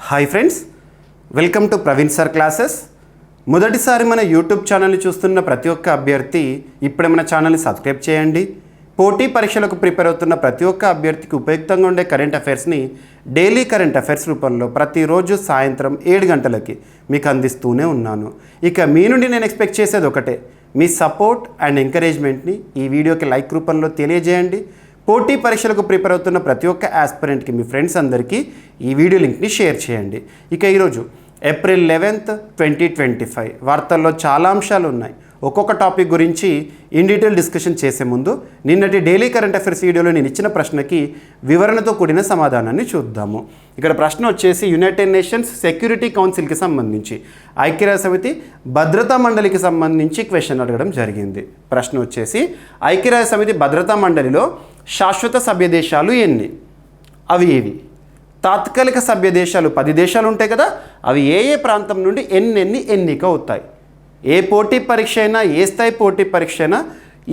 Hi friends, welcome to Praveen sir classes. మొదటిసారి మన YouTube ఛానల్ని చూస్తున్న ప్రతి ఒక్క అభ్యర్థి ఇప్పుడే మన ఛానల్ని సబ్స్క్రైబ్ చేయండి. పోటీ పరీక్షలకు ప్రిపేర్ అవుతున్న ప్రతి ఒక్క అభ్యర్థికి ఉపయుక్తంగా ఉండే కరెంట్ అఫైర్స్ని డైలీ కరెంట్ అఫైర్స్ రూపంలో ప్రతిరోజు సాయంత్రం 7 గంటలకి మీకు అందిస్తూనే ఉన్నాను. ఇక మీ నుండి నేను ఎక్స్పెక్ట్ చేసేది ఒకటే, మీ సపోర్ట్ అండ్ ఎంకరేజ్మెంట్ని ఈ వీడియోకి లైక్ రూపంలో తెలియజేయండి. పోటీ పరీక్షలకు ప్రిపేర్ అవుతున్న ప్రతి ఒక్క ఆస్పిరెంట్కి, మీ ఫ్రెండ్స్ అందరికీ ఈ వీడియో లింక్ని షేర్ చేయండి. ఇక ఈరోజు ఏప్రిల్ 11, 2025 వార్తల్లో చాలా అంశాలు ఉన్నాయి. ఒక్కొక్క టాపిక్ గురించి ఇన్ డీటెయిల్ డిస్కషన్ చేసే ముందు నిన్నటి డైలీ కరెంట్ అఫైర్స్ వీడియోలో నేను ఇచ్చిన ప్రశ్నకి వివరణతో కూడిన సమాధానాన్ని చూద్దాము. ఇక్కడ ప్రశ్న వచ్చేసి యునైటెడ్ నేషన్స్ సెక్యూరిటీ కౌన్సిల్కి సంబంధించి, ఐక్యరాజ్య సమితి భద్రతా మండలికి సంబంధించి క్వశ్చన్ అడగడం జరిగింది. ప్రశ్న వచ్చేసి ఐక్యరాజ్య సమితి భద్రతా మండలిలో శాశ్వత సభ్య దేశాలు ఎన్ని? అవి ఏవి? తాత్కాలిక సభ్య దేశాలు 10 దేశాలు ఉంటాయి కదా, అవి ఏ ఏ ప్రాంతం నుండి ఎన్నెన్ని ఎన్నిక అవుతాయి? ఏ పోటీ పరీక్ష అయినా, ఏ స్థాయి పోటీ పరీక్ష అయినా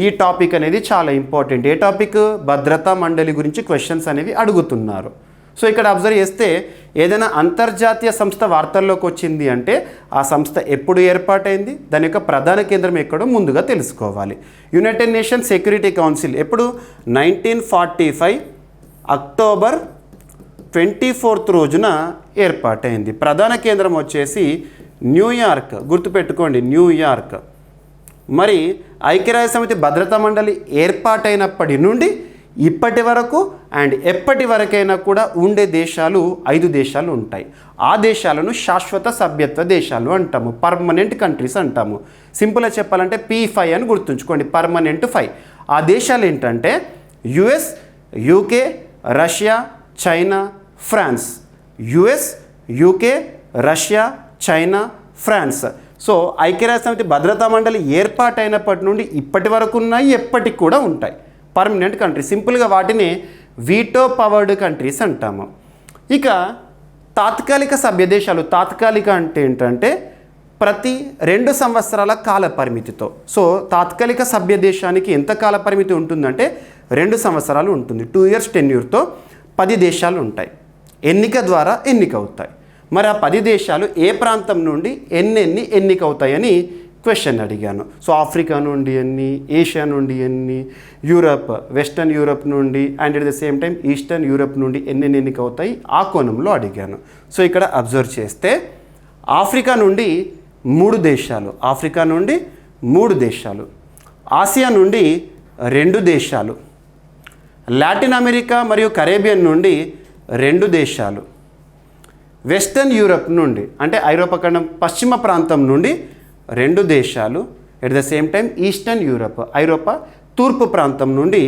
ఈ టాపిక్ అనేది చాలా ఇంపార్టెంట్. ఏ టాపిక్? భద్రతా మండలి గురించి క్వశ్చన్స్ అనేవి అడుగుతున్నారు. సో ఇక్కడ అబ్జర్వ్ చేస్తే ఏదైనా అంతర్జాతీయ సంస్థ వార్తల్లోకి వచ్చింది అంటే ఆ సంస్థ ఎప్పుడు ఏర్పాటైంది, దాని యొక్క ప్రధాన కేంద్రం ఎక్కడో ముందుగా తెలుసుకోవాలి. యునైటెడ్ నేషన్స్ సెక్యూరిటీ కౌన్సిల్ ఎప్పుడు? 1945 అక్టోబర్ 24 రోజున ఏర్పాటైంది. ప్రధాన కేంద్రం వచ్చేసి న్యూయార్క్, గుర్తుపెట్టుకోండి న్యూయార్క్. మరి ఐక్యరాజ్య సమితి భద్రతా మండలి ఏర్పాటైనప్పటి నుండి ఇప్పటి వరకు అండ్ ఎప్పటి వరకైనా కూడా ఉండే దేశాలు 5 దేశాలు ఉంటాయి. ఆ దేశాలను శాశ్వత సభ్యత్వ దేశాలు అంటాము, పర్మనెంట్ కంట్రీస్ అంటాము. సింపుల్గా చెప్పాలంటే P5 అని గుర్తుంచుకోండి, పర్మనెంట్ 5. ఆ దేశాలు ఏంటంటే US, UK, Russia, China, France. US, UK, Russia, China, France. So ఐక్యరాజ్య సమితి భద్రతా మండలి ఏర్పాటైనప్పటి నుండి ఇప్పటి వరకు ఉన్నాయి, ఎప్పటికి కూడా ఉంటాయి పర్మనెంట్ కంట్రీస్. సింపుల్గా వాటిని వీటో పవర్డ్ కంట్రీస్ అంటాము. ఇక తాత్కాలిక సభ్య దేశాలు, తాత్కాలిక అంటే ఏంటంటే ప్రతి 2 సంవత్సరాల కాల పరిమితితో. సో తాత్కాలిక సభ్య దేశానికి ఎంత కాల పరిమితి ఉంటుందంటే 2 సంవత్సరాలు ఉంటుంది. 2 years టెన్యూర్తో 10 దేశాలు ఉంటాయి. ఎన్నిక ద్వారా ఎన్నిక అవుతాయి. మరి ఆ 10 దేశాలు ఏ ప్రాంతం నుండి ఎన్నెన్ని ఎన్నిక అవుతాయని క్వశ్చన్ అడిగాను. సో ఆఫ్రికా నుండి ఎన్ని, ఏషియా నుండి ఎన్ని, యూరప్, వెస్టర్న్ యూరప్ నుండి and at the same time eastern Europe నుండి ఎన్నెన్ని ఎన్నిక అవుతాయి ఆ కోణంలో అడిగాను. సో ఇక్కడ అబ్జర్వ్ చేస్తే ఆఫ్రికా నుండి 3 దేశాలు, ఆఫ్రికా నుండి 3 దేశాలు, ఆసియా నుండి 2 దేశాలు, లాటిన్ అమెరికా మరియు కరేబియన్ నుండి 2 దేశాలు, వెస్టర్న్ యూరప్ నుండి అంటే ఐరోపా ఖండం పశ్చిమ ప్రాంతం నుండి 2 దేశాలు, at the same time eastern Europe, ఐరోపా తూర్పు ప్రాంతం నుండి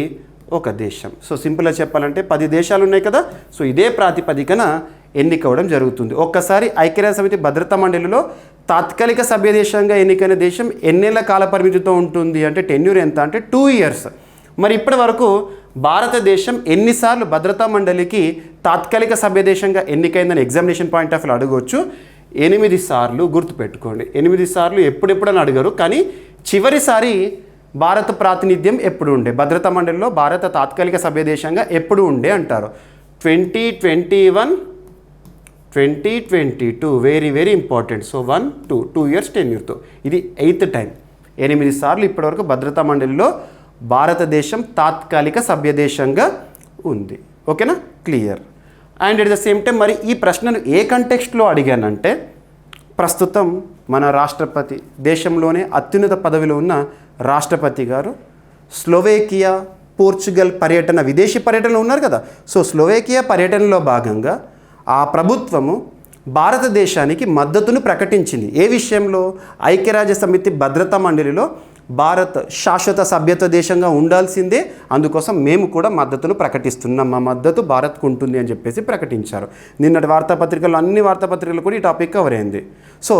1 దేశం. సో సింపుల్గా చెప్పాలంటే 10 దేశాలు ఉన్నాయి కదా. సో ఇదే ప్రాతిపదికన ఎన్నికవడం జరుగుతుంది. ఒక్కసారి ఐక్యరాజ్య సమితి భద్రతా మండలిలో తాత్కాలిక సభ్య దేశంగా ఎన్నికైన దేశం ఎన్నేళ్ల కాల పరిమితితో ఉంటుంది అంటే టెన్యూర్ ఎంత అంటే 2 years. మరి ఇప్పటి వరకు భారతదేశం ఎన్నిసార్లు భద్రతా మండలికి తాత్కాలిక సభ్య దేశంగా ఎన్నికైందని ఎగ్జామినేషన్ పాయింట్ ఆఫ్ వ్యూ అడగవచ్చు. 8 సార్లు, గుర్తుపెట్టుకోండి. 8 సార్లు ఎప్పుడెప్పుడని అడిగారు, కానీ చివరిసారి భారత ప్రాతినిధ్యం ఎప్పుడు ఉండే, భద్రతా మండలిలో భారత తాత్కాలిక సభ్య దేశంగా ఎప్పుడు ఉండే అంటారు. 2021, 2022 very very important. So 1, 2 years టెన్యూర్తో ఇది 8th టైం. 8 సార్లు ఇప్పటివరకు భద్రతా మండలిలో భారతదేశం తాత్కాలిక సభ్య దేశంగా ఉంది. ఓకేనా, clear. And at the same time మరి ఈ ప్రశ్నను ఏ కంటెక్స్ట్లో అడిగానంటే ప్రస్తుతం మన రాష్ట్రపతి, దేశంలోనే అత్యున్నత పదవిలో ఉన్న రాష్ట్రపతి గారు స్లోవేకియా, పోర్చుగల్ పర్యటన, విదేశీ పర్యటనలో ఉన్నారు కదా. సో స్లోవేకియా పర్యటనలో భాగంగా ఆ ప్రభుత్వము భారతదేశానికి మద్దతును ప్రకటించింది. ఏ విషయంలో? ఐక్యరాజ్య సమితి భద్రతా మండలిలో భారత్ శాశ్వత సభ్యత్వ దేశంగా ఉండాల్సిందే, అందుకోసం మేము కూడా మద్దతును ప్రకటిస్తున్నాం, మా మద్దతు భారత్కు ఉంటుంది అని చెప్పేసి ప్రకటించారు. నిన్నటి వార్తాపత్రికల్లో, అన్ని వార్తాపత్రికలు కూడా ఈ టాపిక్ కవర్ అయింది. సో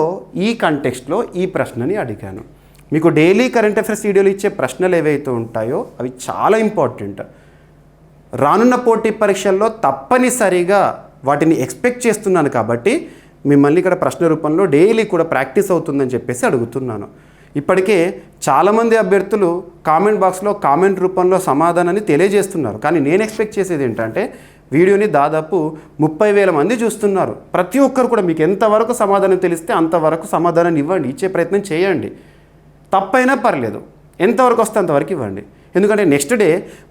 ఈ కంటెక్స్ట్లో ఈ ప్రశ్నని అడిగాను. మీకు డైలీ కరెంట్ అఫైర్స్ వీడియోలు ఇచ్చే ప్రశ్నలు ఏవైతే ఉంటాయో అవి చాలా ఇంపార్టెంట్. రానున్న పోటీ పరీక్షల్లో తప్పనిసరిగా వాటిని ఎక్స్పెక్ట్ చేస్తున్నాను కాబట్టి మిమ్మల్ని ఇక్కడ ప్రశ్న రూపంలో డైలీ కూడా ప్రాక్టీస్ అవుతుందని చెప్పేసి అడుగుతున్నాను. ఇప్పటికే చాలామంది అభ్యర్థులు కామెంట్ బాక్స్లో కామెంట్ రూపంలో సమాధానాన్ని తెలియజేస్తున్నారు. కానీ నేను ఎక్స్పెక్ట్ చేసేది ఏంటంటే వీడియోని దాదాపు 30,000 మంది చూస్తున్నారు. ప్రతి ఒక్కరు కూడా మీకు ఎంతవరకు సమాధానం తెలిస్తే అంతవరకు సమాధానం ఇవ్వండి, ఇచ్చే ప్రయత్నం చేయండి. తప్పైనా పర్లేదు, ఎంతవరకు వస్తే అంతవరకు ఇవ్వండి. ఎందుకంటే నెక్స్ట్ డే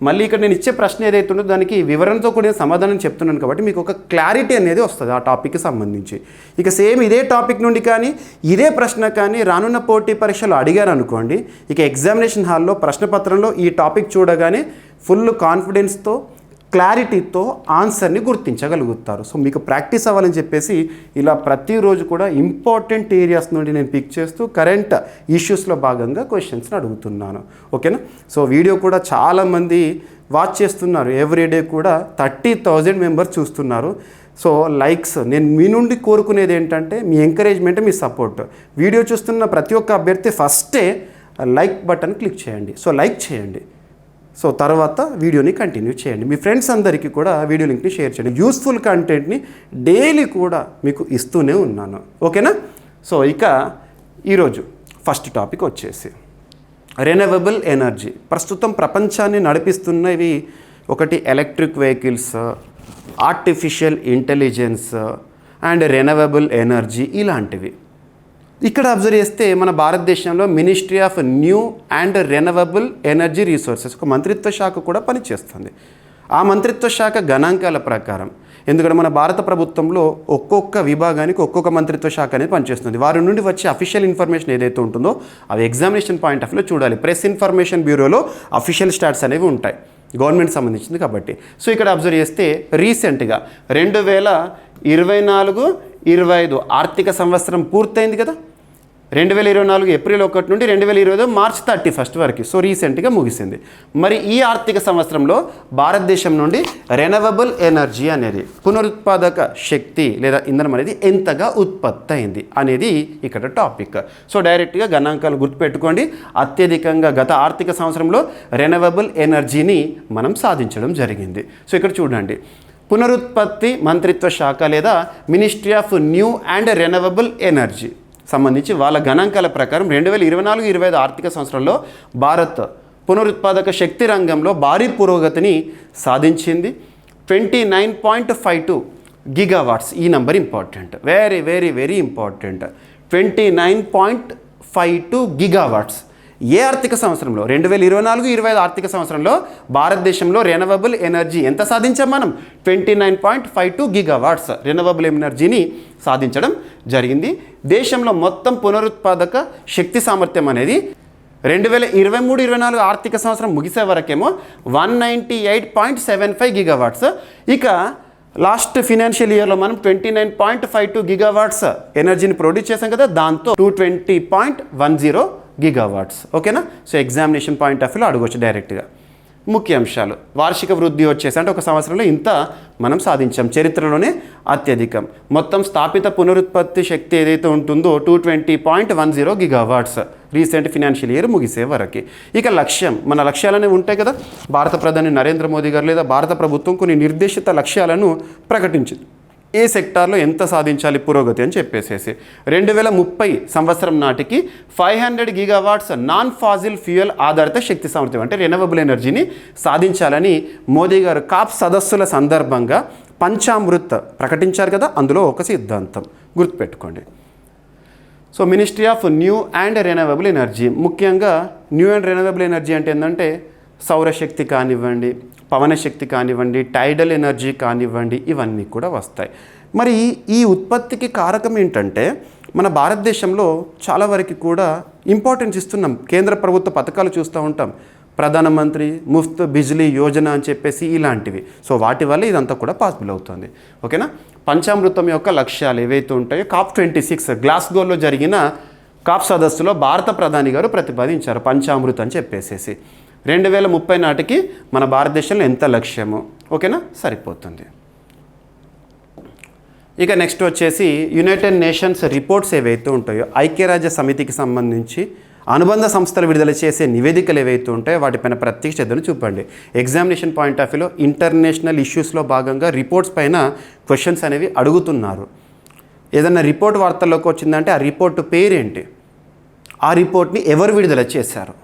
మళ్ళీ ఇక్కడ నేను ఇచ్చే ప్రశ్న ఏదైతే ఉందో దానికి వివరణతో కూడిన సమాధానం చెప్తున్నాను కాబట్టి మీకు ఒక క్లారిటీ అనేది వస్తుంది ఆ టాపిక్కి సంబంధించి. ఇక సేమ్ ఇదే టాపిక్ నుండి కానీ ఇదే ప్రశ్న కానీ రానున్న పోటీ పరీక్షలు అడిగారు అనుకోండి, ఇక ఎగ్జామినేషన్ హాల్లో ప్రశ్నపత్రంలో ఈ టాపిక్ చూడగానే ఫుల్ కాన్ఫిడెన్స్తో క్లారిటీతో ఆన్సర్ని గుర్తించగలుగుతారు. సో మీకు ప్రాక్టీస్ అవ్వాలని చెప్పేసి ఇలా ప్రతిరోజు కూడా ఇంపార్టెంట్ ఏరియాస్ నుండి నేను పిక్ చేస్తూ కరెంట్ ఇష్యూస్లో భాగంగా క్వశ్చన్స్ని అడుగుతున్నాను. ఓకేనా? సో వీడియో కూడా చాలామంది వాచ్ చేస్తున్నారు. ఎవ్రీడే కూడా 30,000 మెంబర్స్ చూస్తున్నారు. సో లైక్స్ నేను మీ నుండి కోరుకునేది ఏంటంటే మీ ఎంకరేజ్మెంట్, మీ సపోర్ట్. వీడియో చూస్తున్న ప్రతి ఒక్క అభ్యర్థి ఫస్టే లైక్ బటన్ క్లిక్ చేయండి. సో లైక్ చేయండి. సో తర్వాత వీడియోని కంటిన్యూ చేయండి. మీ ఫ్రెండ్స్ అందరికీ కూడా వీడియో లింక్ని షేర్ చేయండి. యూస్ఫుల్ కంటెంట్ని డైలీ కూడా మీకు ఇస్తూనే ఉన్నాను. ఓకేనా? సో ఇక ఈరోజు ఫస్ట్ టాపిక్ వచ్చేసి రెన్యూవబుల్ ఎనర్జీ. ప్రస్తుతం ప్రపంచాన్ని నడిపిస్తున్నవి ఒకటి electric vehicles, artificial intelligence and renewable energy ఇలాంటివి. ఇక్కడ అబ్జర్వ్ చేస్తే మన భారతదేశంలో ministry of new and renewable energy resources ఒక మంత్రిత్వ శాఖ కూడా పనిచేస్తుంది. ఆ మంత్రిత్వ శాఖ గణాంకాల ప్రకారం, ఎందుకంటే మన భారత ప్రభుత్వంలో ఒక్కొక్క విభాగానికి ఒక్కొక్క మంత్రిత్వ శాఖ అనేది పనిచేస్తుంది. వారి నుండి వచ్చే అఫీషియల్ ఇన్ఫర్మేషన్ ఏదైతే ఉంటుందో అవి ఎగ్జామినేషన్ పాయింట్ ఆఫ్ వ్యూలో చూడాలి. ప్రెస్ ఇన్ఫర్మేషన్ బ్యూరోలో అఫీషియల్ స్టాట్స్ అనేవి ఉంటాయి, గవర్నమెంట్ సంబంధించింది కాబట్టి. సో ఇక్కడ అబ్జర్వ్ చేస్తే రీసెంట్గా 2024-25 ఆర్థిక సంవత్సరం పూర్తయింది కదా. 2024 ఏప్రిల్ 1 నుండి 2025 మార్చ్ 31 వరకు. సో రీసెంట్గా ముగిసింది. మరి ఈ ఆర్థిక సంవత్సరంలో భారతదేశం నుండి రెన్యూవబుల్ ఎనర్జీ అనేది పునరుత్పాదక శక్తి లేదా ఇంధనం అనేది ఎంతగా ఉత్పత్తి అయింది అనేది ఇక్కడ టాపిక్. సో డైరెక్ట్గా గణాంకాలు గుర్తుపెట్టుకోండి. అత్యధికంగా గత ఆర్థిక సంవత్సరంలో రెన్యూవబుల్ ఎనర్జీని మనం సాధించడం జరిగింది. సో ఇక్కడ చూడండి, పునరుత్పత్తి మంత్రిత్వ శాఖ లేదా ministry of new and renewable energy సంబంధించి వాళ్ళ గణాంకాల ప్రకారం 2024-25 ఆర్థిక సంవత్సరంలో భారత్ పునరుత్పాదక శక్తి రంగంలో భారీ పురోగతిని సాధించింది. 29.52 గిగావాట్స్. ఈ number important, very very very important. 29.52 gigawatts. ఏ ఆర్థిక సంవత్సరంలో? 2024-25 ఆర్థిక సంవత్సరంలో భారతదేశంలో రెన్యూవబుల్ ఎనర్జీ ఎంత సాధించాం మనం? 29.52 గిగావాట్స్ రెన్యూవబుల్ ఎనర్జీని సాధించడం జరిగింది. దేశంలో మొత్తం పునరుత్పాదక శక్తి సామర్థ్యం అనేది 2023-24 ఆర్థిక సంవత్సరం ముగిసే వరకేమో 198.75 గిగావాట్స్. ఇక లాస్ట్ ఫినాన్షియల్ ఇయర్లో మనం 29.52 గిగావాట్స్ ఎనర్జీని ప్రొడ్యూస్ చేసాం కదా, దాంతో 220.10 గిగావాట్స్. ఓకేనా? సో ఎగ్జామినేషన్ పాయింట్ ఆఫ్ వ్యూలో అడగవచ్చు డైరెక్ట్గా. ముఖ్య అంశాలు: వార్షిక వృద్ధి వచ్చేసి అంటే ఒక సంవత్సరంలో ఇంత మనం సాధించాం, చరిత్రలోనే అత్యధికం. మొత్తం స్థాపిత పునరుత్పత్తి శక్తి ఏదైతే ఉంటుందో 220.10 గిగావాట్స్ రీసెంట్ ఫినాన్షియల్ ఇయర్ ముగిసే వరకు. ఇక లక్ష్యం, మన లక్ష్యాలనే ఉంటాయి కదా. భారత ప్రధాని నరేంద్ర మోదీ గారు లేదా భారత ప్రభుత్వం కొన్ని నిర్దేశిత లక్ష్యాలను ప్రకటించింది. ఏ సెక్టార్లో ఎంత సాధించాలి పురోగతి అని చెప్పేసేసి 2030 సంవత్సరం నాటికి 500 గిగావాట్స్ నాన్ ఫాజిల్ ఫ్యూయల్ ఆధారిత శక్తి సామర్థ్యం అంటే రెన్యూవబుల్ ఎనర్జీని సాధించాలని మోదీ గారు కాప్ సదస్సుల సందర్భంగా పంచామృత్ ప్రకటించారు కదా, అందులో ఒక సిద్ధాంతం గుర్తుపెట్టుకోండి. So ministry of new and renewable energy, ముఖ్యంగా న్యూ అండ్ రెన్యూవబుల్ ఎనర్జీ అంటే ఏంటంటే సౌరశక్తి కానివ్వండి, పవనశక్తి కానివ్వండి, టైడల్ ఎనర్జీ కానివ్వండి, ఇవన్నీ కూడా వస్తాయి. మరి ఈ ఉత్పత్తికి కారకం ఏంటంటే మన భారతదేశంలో చాలా వరకు కూడా ఇంపార్టెన్స్ ఇస్తున్నాం. కేంద్ర ప్రభుత్వ పథకాలు చూస్తూ ఉంటాం, ప్రధానమంత్రి ముఫ్త్ బిజ్లీ యోజన అని చెప్పేసి ఇలాంటివి. సో వాటి వల్ల ఇదంతా కూడా పాసిబుల్ అవుతుంది. ఓకేనా? పంచామృతం యొక్క లక్ష్యాలు ఏవైతే ఉంటాయో COP 26 గ్లాస్గోలో జరిగిన కాప్ సదస్సులో భారత ప్రధాని గారు ప్రతిపాదించారు పంచామృతం అని చెప్పేసేసి. 2030 నాటికి మన భారతదేశంలో ఎంత లక్ష్యమో. ఓకేనా? సరిపోతుంది. ఇక నెక్స్ట్ వచ్చేసి యునైటెడ్ నేషన్స్ రిపోర్ట్స్ ఏవైతే ఉంటాయో ఐక్యరాజ్య సమితికి సంబంధించి అనుబంధ సంస్థలు విడుదల చేసే నివేదికలు ఏవైతే ఉంటాయో వాటిపైన ప్రత్యేక శ్రద్ధను చూపండి. ఎగ్జామినేషన్ పాయింట్ ఆఫ్ వ్యూలో ఇంటర్నేషనల్ ఇష్యూస్లో భాగంగా రిపోర్ట్స్ పైన క్వశ్చన్స్ అనేవి అడుగుతున్నారు. ఏదన్నా రిపోర్ట్ వార్తల్లోకి వచ్చిందంటే ఆ రిపోర్ట్ పేరేంటి, ఆ రిపోర్ట్ని ఎవరు విడుదల చేశారు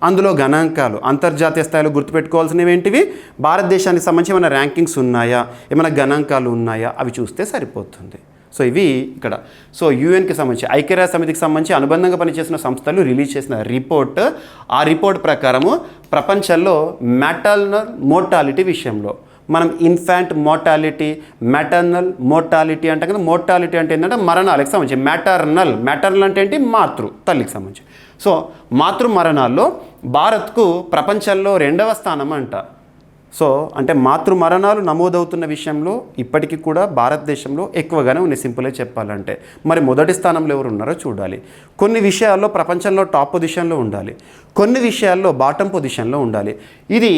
అందులో గణాంకాలు అంతర్జాతీయ స్థాయిలో గుర్తుపెట్టుకోవాల్సినవి ఏంటివి, భారతదేశానికి సంబంధించి ఏమైనా ర్యాంకింగ్స్ ఉన్నాయా, ఏమైనా గణాంకాలు ఉన్నాయా, అవి చూస్తే సరిపోతుంది. సో ఇవి ఇక్కడ. సో యూఎన్కి సంబంధించి, ఐక్యరాజ్య సమితికి సంబంధించి అనుబంధంగా పనిచేసిన సంస్థలు రిలీజ్ చేసిన రిపోర్ట్. ఆ రిపోర్ట్ ప్రకారము ప్రపంచంలో మ్యాటర్నల్ మోర్టాలిటీ విషయంలో మనం ఇన్ఫాంట్ మోర్టాలిటీ, మ్యాటర్నల్ మోర్టాలిటీ అంటే కదా, మోర్టాలిటీ అంటే ఏంటంటే మరణాలకు సంబంధించి, మ్యాటర్నల్ అంటే ఏంటి, తల్లికి సంబంధించి. సో మాతృ మరణాల్లో భారత్కు ప్రపంచంలో 2వ స్థానం అంట. సో అంటే మాతృ మరణాలు నమోదవుతున్న విషయంలో ఇప్పటికీ కూడా భారతదేశంలో ఎక్కువగానే ఉన్నాయి సింపుల్గా చెప్పాలంటే. మరి మొదటి స్థానంలో ఎవరు ఉన్నారో చూడాలి. కొన్ని విషయాల్లో ప్రపంచంలో టాప్ పొజిషన్లో ఉండాలి, కొన్ని విషయాల్లో బాటమ్ పొజిషన్లో ఉండాలి. ఇది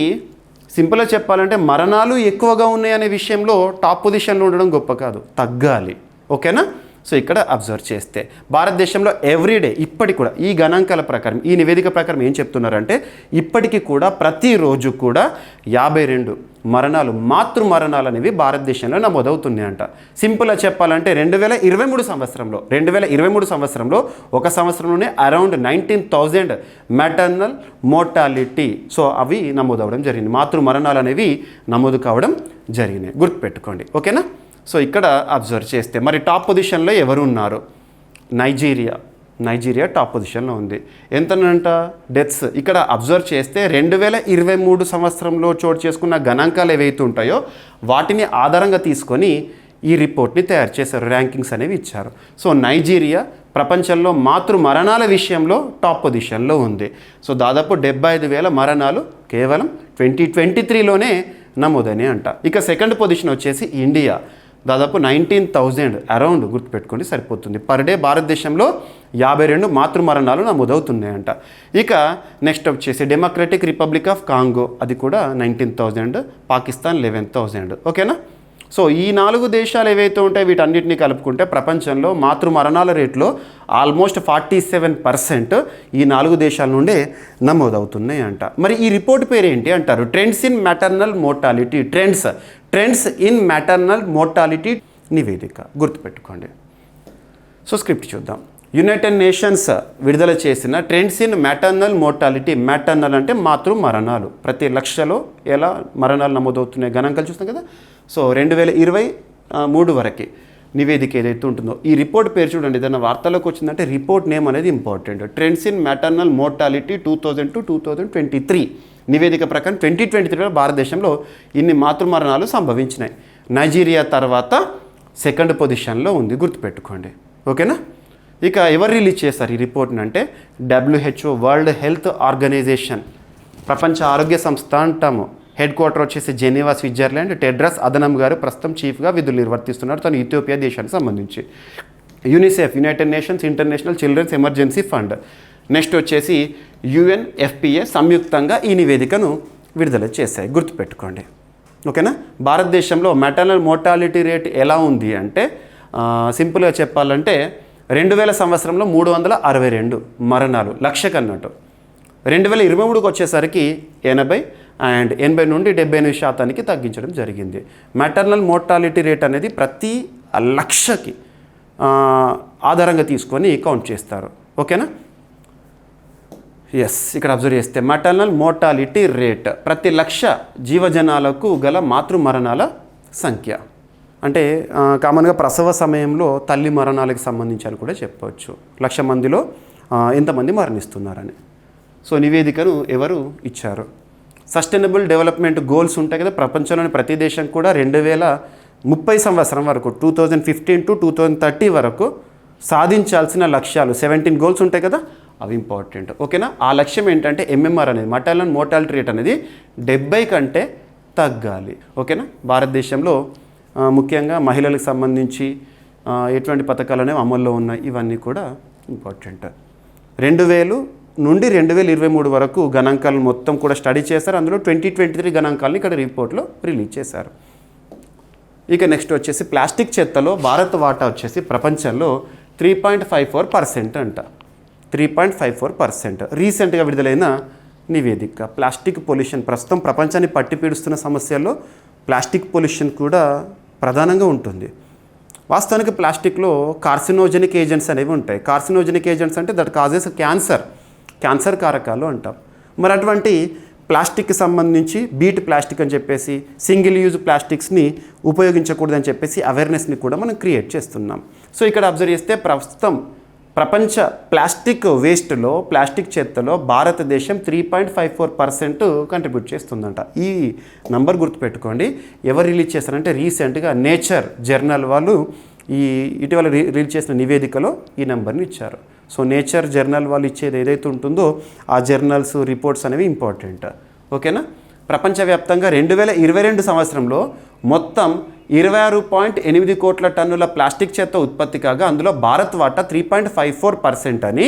సింపుల్గా చెప్పాలంటే మరణాలు ఎక్కువగా ఉన్నాయనే విషయంలో టాప్ పొజిషన్లో ఉండడం గొప్ప కాదు, తగ్గాలి. ఓకేనా? సో ఇక్కడ అబ్జర్వ్ చేస్తే భారతదేశంలో ఎవ్రీడే ఇప్పటికి కూడా ఈ గణాంకాల ప్రకారం, ఈ నివేదిక ప్రకారం ఏం చెప్తున్నారంటే ఇప్పటికీ కూడా ప్రతిరోజు కూడా 52 మరణాలు, మాతృ మరణాలు అనేవి భారతదేశంలో నమోదవుతున్నాయంట. సింపుల్గా చెప్పాలంటే 2023 సంవత్సరంలో ఒక సంవత్సరంలోనే అరౌండ్ 19,000 మ్యాటర్నల్ మోర్టాలిటీ, సో అవి నమోదవడం జరిగింది. మాతృ మరణాలు అనేవి నమోదు కావడం జరిగినాయి, గుర్తుపెట్టుకోండి. ఓకేనా? సో ఇక్కడ అబ్జర్వ్ చేస్తే మరి టాప్ పొజిషన్లో ఎవరు ఉన్నారు? నైజీరియా టాప్ పొజిషన్లో ఉంది. ఎంతనంట డెత్స్ ఇక్కడ అబ్జర్వ్ చేస్తే 2023 సంవత్సరంలో చోటు చేసుకున్న గణాంకాలు ఏవైతే ఉంటాయో వాటిని ఆధారంగా తీసుకొని ఈ రిపోర్ట్ని తయారు చేశారు, ర్యాంకింగ్స్ అనేవి ఇచ్చారు. సో నైజీరియా ప్రపంచంలో మాతృ మరణాల విషయంలో టాప్ పొజిషన్లో ఉంది. సో దాదాపు 75,000 మరణాలు కేవలం 2023లోనే నమోదైనాయి అంట. ఇక సెకండ్ పొజిషన్ వచ్చేసి ఇండియా, దాదాపు 19,000 అరౌండ్, గుర్తుపెట్టుకోండి సరిపోతుంది. పర్ డే భారతదేశంలో 52 మాతృ మరణాలు నమోదవుతున్నాయంట. ఇక నెక్స్ట్ వచ్చేసి డెమోక్రటిక్ రిపబ్లిక్ ఆఫ్ కాంగో, అది కూడా 19,000, పాకిస్తాన్ 11,000. ఓకేనా? సో ఈ 4 దేశాలు ఏవైతే ఉంటాయో వీటన్నిటిని కలుపుకుంటే ప్రపంచంలో మాతృ మరణాల రేట్లో ఆల్మోస్ట్ 47% ఈ 4 దేశాల నుండే నమోదవుతున్నాయి అంట. మరి ఈ రిపోర్ట్ పేరు ఏంటి అంటారు? Trends in maternal mortality. Trends in maternal mortality నివేదిక, గుర్తుపెట్టుకోండి. సో స్క్రిప్ట్ చూద్దాం. యునైటెడ్ నేషన్స్ విడుదల చేసిన trends in maternal mortality. Maternal అంటే మాతృ మరణాలు, ప్రతి లక్షలో ఎలా మరణాలు నమోదవుతున్నాయి గణాంకాలు చూస్తాం కదా. సో 2023 వరకు నివేదిక ఏదైతే ఉంటుందో ఈ రిపోర్ట్ పేరు చూడండి. ఏదైనా వార్తలోకి వచ్చిందంటే రిపోర్ట్ నేమ్ అనేది important. Trends in maternal mortality 2000-2023 నివేదిక ప్రకారం 2023లో భారతదేశంలో ఇన్ని మాతృ మరణాలు సంభవించినాయి. నైజీరియా తర్వాత సెకండ్ పొజిషన్లో ఉంది, గుర్తుపెట్టుకోండి. ఓకేనా? ఇక ఎవరు రిలీజ్ చేస్తారు ఈ రిపోర్ట్ని అంటే WHO, వరల్డ్ హెల్త్ ఆర్గనైజేషన్, ప్రపంచ ఆరోగ్య సంస్థ అంటాము. హెడ్ క్వార్టర్ వచ్చేసి జెనీవా, స్విట్జర్లాండ్. టెడ్రస్ అదనం గారు ప్రస్తుతం చీఫ్గా విధులు నిర్వర్తిస్తున్నారు, తను ఇథియోపియా దేశానికి సంబంధించి. UNICEF, United Nations International Children's Emergency Fund. Next వచ్చేసి UNFPA సంయుక్తంగా ఈ నివేదికను విడుదల చేశాయి, గుర్తుపెట్టుకోండి. ఓకేనా? భారతదేశంలో మ్యాటర్నల్ మోర్టాలిటీ రేట్ ఎలా ఉంది అంటే సింపుల్గా చెప్పాలంటే 2000 సంవత్సరంలో 362 మరణాలు లక్షకన్నట్టు. 2023కి వచ్చేసరికి 80 నుండి 78% తగ్గించడం జరిగింది. మ్యాటర్నల్ మోర్టాలిటీ రేట్ అనేది ప్రతి లక్షకి ఆధారంగా తీసుకొని కౌంట్ చేస్తారు. ఓకేనా? ఎస్, ఇక్కడ అబ్జర్వ్ చేస్తే మ్యాటర్నల్ మోర్టాలిటీ రేట్ ప్రతి లక్ష జీవజనాలకు గల మాతృ మరణాల సంఖ్య. అంటే కామన్గా ప్రసవ సమయంలో తల్లి మరణాలకు సంబంధించి అని కూడా చెప్పవచ్చు. 1,00,000 మందిలో ఎంతమంది మరణిస్తున్నారని. సో నివేదికను ఎవరు ఇచ్చారు? సస్టైనబుల్ డెవలప్మెంట్ గోల్స్ ఉంటాయి కదా, ప్రపంచంలోని ప్రతి దేశం కూడా 2030 సంవత్సరం వరకు 2015-2030 వరకు సాధించాల్సిన లక్ష్యాలు 17 గోల్స్ ఉంటాయి కదా, అవి ఇంపార్టెంట్. ఓకేనా? ఆ లక్ష్యం ఏంటంటే MMR అనేది, మటర్నల్ మోర్టాలిటీ రేట్ అనేది 70 కంటే తగ్గాలి. ఓకేనా? భారతదేశంలో ముఖ్యంగా మహిళలకు సంబంధించి ఎటువంటి పథకాలు అనేవి అమల్లో ఉన్నాయి, ఇవన్నీ కూడా ఇంపార్టెంట్. 2000 నుండి 2023 వరకు గణాంకాలను మొత్తం కూడా స్టడీ చేశారు. అందులో 2023 గణాంకాలను ఇక్కడ రిపోర్ట్లో రిలీజ్ చేశారు. ఇక నెక్స్ట్ వచ్చేసి ప్లాస్టిక్ చెత్తలో భారత్ వాటా వచ్చేసి ప్రపంచంలో 3.54% అంట. 3.54%. రీసెంట్గా విడుదలైన నివేదిక. ప్లాస్టిక్ పొల్యూషన్ ప్రస్తుతం ప్రపంచాన్ని పట్టి పీడుస్తున్న సమస్యల్లో ప్లాస్టిక్ పొల్యూషన్ కూడా ప్రధానంగా ఉంటుంది. వాస్తవానికి ప్లాస్టిక్లో కార్సినోజెనిక్ ఏజెంట్స్ అనేవి ఉంటాయి. కార్సినోజెనిక్ ఏజెంట్స్ అంటే దట్ కాజెస్ క్యాన్సర్ కారకాలు అంటాం. మరి అటువంటి ప్లాస్టిక్కి సంబంధించి బీట్ ప్లాస్టిక్ అని చెప్పేసి సింగిల్ యూజ్ ప్లాస్టిక్స్ని ఉపయోగించకూడదని చెప్పేసి అవేర్నెస్ని కూడా మనం క్రియేట్ చేస్తున్నాం. సో ఇక్కడ అబ్జర్వ్ చేస్తే ప్రస్తుతం ప్రపంచ ప్లాస్టిక్ వేస్ట్లో ప్లాస్టిక్ చెత్తలో భారతదేశం 3.54% కంట్రిబ్యూట్ చేస్తుందంట. ఈ నంబర్ గుర్తుపెట్టుకోండి. ఎవరు రిలీజ్ చేస్తారంటే రీసెంట్గా నేచర్ జర్నల్ వాళ్ళు ఇటీవల రిలీజ్ చేసిన నివేదికలో ఈ నెంబర్ని ఇచ్చారు. సో నేచర్ జర్నల్ వాళ్ళు ఇచ్చేది ఏదైతే ఉంటుందో ఆ జర్నల్స్ రిపోర్ట్స్ అనేవి ఇంపార్టెంట్. ఓకేనా. ప్రపంచవ్యాప్తంగా 2022 సంవత్సరంలో మొత్తం 26.8 కోట్ల టన్నుల ప్లాస్టిక్ చెత్త ఉత్పత్తి కాగా అందులో భారత్ వాటా 3.54% అని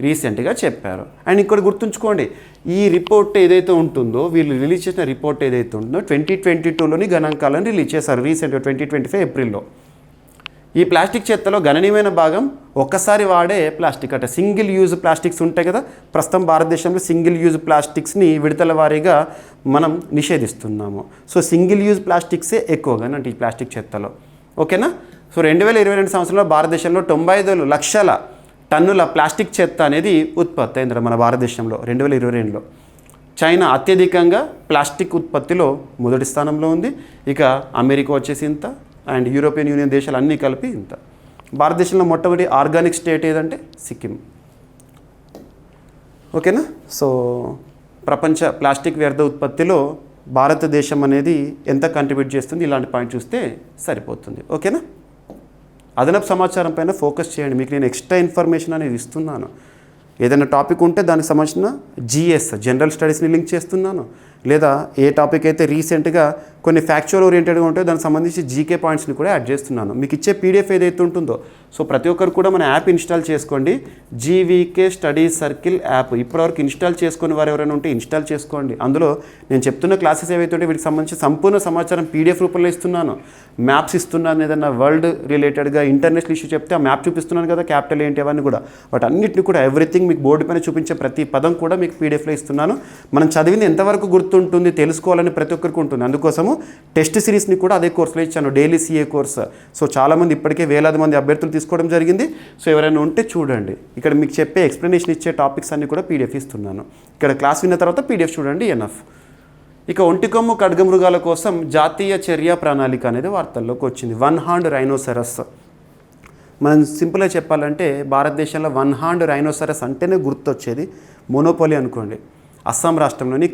రీసెంట్గా చెప్పారు. అండ్ ఇక్కడ గుర్తుంచుకోండి, ఈ రిపోర్ట్ ఏదైతే ఉంటుందో వీళ్ళు రిలీజ్ చేసిన రిపోర్ట్ ఏదైతే ఉంటుందో 2022లోని గణాంకాలను రిలీజ్ చేశారు. రీసెంట్గా 2025 ఏప్రిల్లో ఈ ప్లాస్టిక్ చెత్తలో గణనీయమైన భాగం ఒక్కసారి వాడే ప్లాస్టిక్ అంటే సింగిల్ యూజ్ ప్లాస్టిక్స్ ఉంటాయి కదా. ప్రస్తుతం భారతదేశంలో సింగిల్ యూజ్ ప్లాస్టిక్స్ని విడతల వారీగా మనం నిషేధిస్తున్నాము. సో సింగిల్ యూజ్ ప్లాస్టిక్సే ఎక్కువగా అంటే ఈ ప్లాస్టిక్ చెత్తలో. ఓకేనా. సో 2022 సంవత్సరంలో భారతదేశంలో 95 లక్షల టన్నుల ప్లాస్టిక్ చెత్త అనేది ఉత్పత్తి అయింది మన భారతదేశంలో 2022లో. చైనా అత్యధికంగా ప్లాస్టిక్ ఉత్పత్తిలో మొదటి స్థానంలో ఉంది. ఇక అమెరికా వచ్చేసి ఇంత, అండ్ యూరోపియన్ యూనియన్ దేశాలు అన్నీ కలిపి ఇంత. భారతదేశంలో మొట్టమొదటి ఆర్గానిక్ స్టేట్ ఏదంటే సిక్కిం. ఓకేనా. సో ప్రపంచ ప్లాస్టిక్ వ్యర్థ ఉత్పత్తిలో భారతదేశం అనేది ఎంత కంట్రిబ్యూట్ చేస్తుంది ఇలాంటి పాయింట్ చూస్తే సరిపోతుంది. ఓకేనా. అదనపు సమాచారం పైన ఫోకస్ చేయండి. మీకు నేను ఎక్స్ట్రా ఇన్ఫర్మేషన్ అనేది ఇస్తున్నాను. ఏదైనా టాపిక్ ఉంటే దానికి సంబంధించిన జిఎస్ జనరల్ స్టడీస్ని లింక్ చేస్తున్నాను, లేదా ఏ టాపిక్ అయితే రీసెంట్గా కొన్ని ఫ్యాక్చువల్ ఓరియంటెడ్గా ఉంటాయో దానికి సంబంధించి జీకే పాయింట్స్ని కూడా యాడ్ చేస్తున్నాను. మీకు ఇచ్చే పీడిఎఫ్ ఏదైతే ఉంటుందో సో ప్రతి ఒక్కరు కూడా మన యాప్ ఇన్స్టాల్ చేసుకోండి. జీవీకే స్టడీ సర్కిల్ యాప్ ఇప్పటివరకు ఇన్స్టాల్ చేసుకుని వారు ఎవరైనా ఉంటే ఇన్స్టాల్ చేసుకోండి. అందులో నేను చెప్తున్న క్లాసెస్ ఏవైతే ఉంటే వీటికి సంబంధించి సంపూర్ణ సమాచారం పీడిఎఫ్ రూపంలో ఇస్తున్నాను. మ్యాప్స్ ఇస్తున్నాను, ఏదైనా వరల్డ్ రిలేటెడ్గా ఇంటర్నేషనల్ ఇష్యూ చెప్తే ఆ మ్యాప్ చూపిస్తున్నాను కదా, క్యాపిటల్ ఏంటి అవన్నీ కూడా వాటన్నిటిని కూడా ఎవ్రీథింగ్ మీకు బోర్డు పైన చూపించే ప్రతి పదం కూడా మీకు పీడిఎఫ్లో ఇస్తున్నాను. మనం చదివింది ఎంతవరకు గుర్తుంటుంది తెలుసుకోవాలని ప్రతి ఒక్కరికి ఉంటుంది. అందుకోసము టెస్ట్ సిరీస్ని కూడా అదే కోర్సులో ఇచ్చాను, డైలీ సిఏ కోర్స్. సో చాలామంది ఇప్పటికే వేలాది మంది అభ్యర్థులు తీసుకోవడం జరిగింది. సో ఎవరైనా ఉంటే చూడండి. ఇక్కడ మీకు చెప్పే ఎక్స్ప్లెనేషన్ ఇచ్చే టాపిక్స్ అన్ని కూడా పీడిఎఫ్ ఇస్తున్నాను. ఇక్కడ క్లాస్ విన్న తర్వాత పీడిఎఫ్ చూడండి, ఎనఫ్. ఇక ఒంటికొమ్ము ఖడ్గమృగాల కోసం జాతీయ చర్యా ప్రణాళిక అనేది వార్తల్లోకి వచ్చింది. 1 హార్న్ రైనోసరస్. మనం సింపుల్గా చెప్పాలంటే భారతదేశంలో 1 హార్న్ రైనోసరస్ అంటేనే గుర్తొచ్చేది మోనోపోలి అనుకోండి. అస్సాం రాష్ట్రంలోని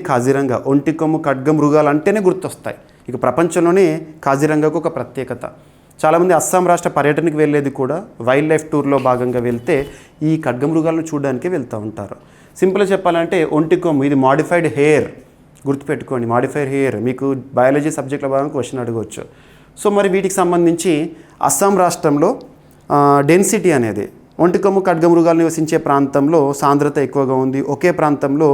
కాజీరంగా ఒంటికొమ్ము ఖడ్గమృగాలు అంటేనే గుర్తొస్తాయి. ఇక ప్రపంచంలోనే కాజీరంగాకు ఒక ప్రత్యేకత. చాలామంది అస్సాం రాష్ట్ర పర్యటనకి వెళ్ళేది కూడా వైల్డ్ లైఫ్ టూర్లో భాగంగా వెళ్తే ఈ ఖడ్గమృగాలను చూడడానికి వెళ్తూ ఉంటారు. సింపుల్గా చెప్పాలంటే ఒంటికొమ్ము ఇది మాడిఫైడ్ హెయిర్, గుర్తుపెట్టుకోండి. మాడిఫైడ్ హెయిర్ మీకు బయాలజీ సబ్జెక్ట్లో భాగంగా క్వశ్చన్ అడగవచ్చు. సో మరి వీటికి సంబంధించి అస్సాం రాష్ట్రంలో డెన్సిటీ అనేది ఒంటికొమ్ము ఖడ్గమృగాలు నివసించే ప్రాంతంలో సాంద్రత ఎక్కువగా ఉంది. ఒకే ప్రాంతంలో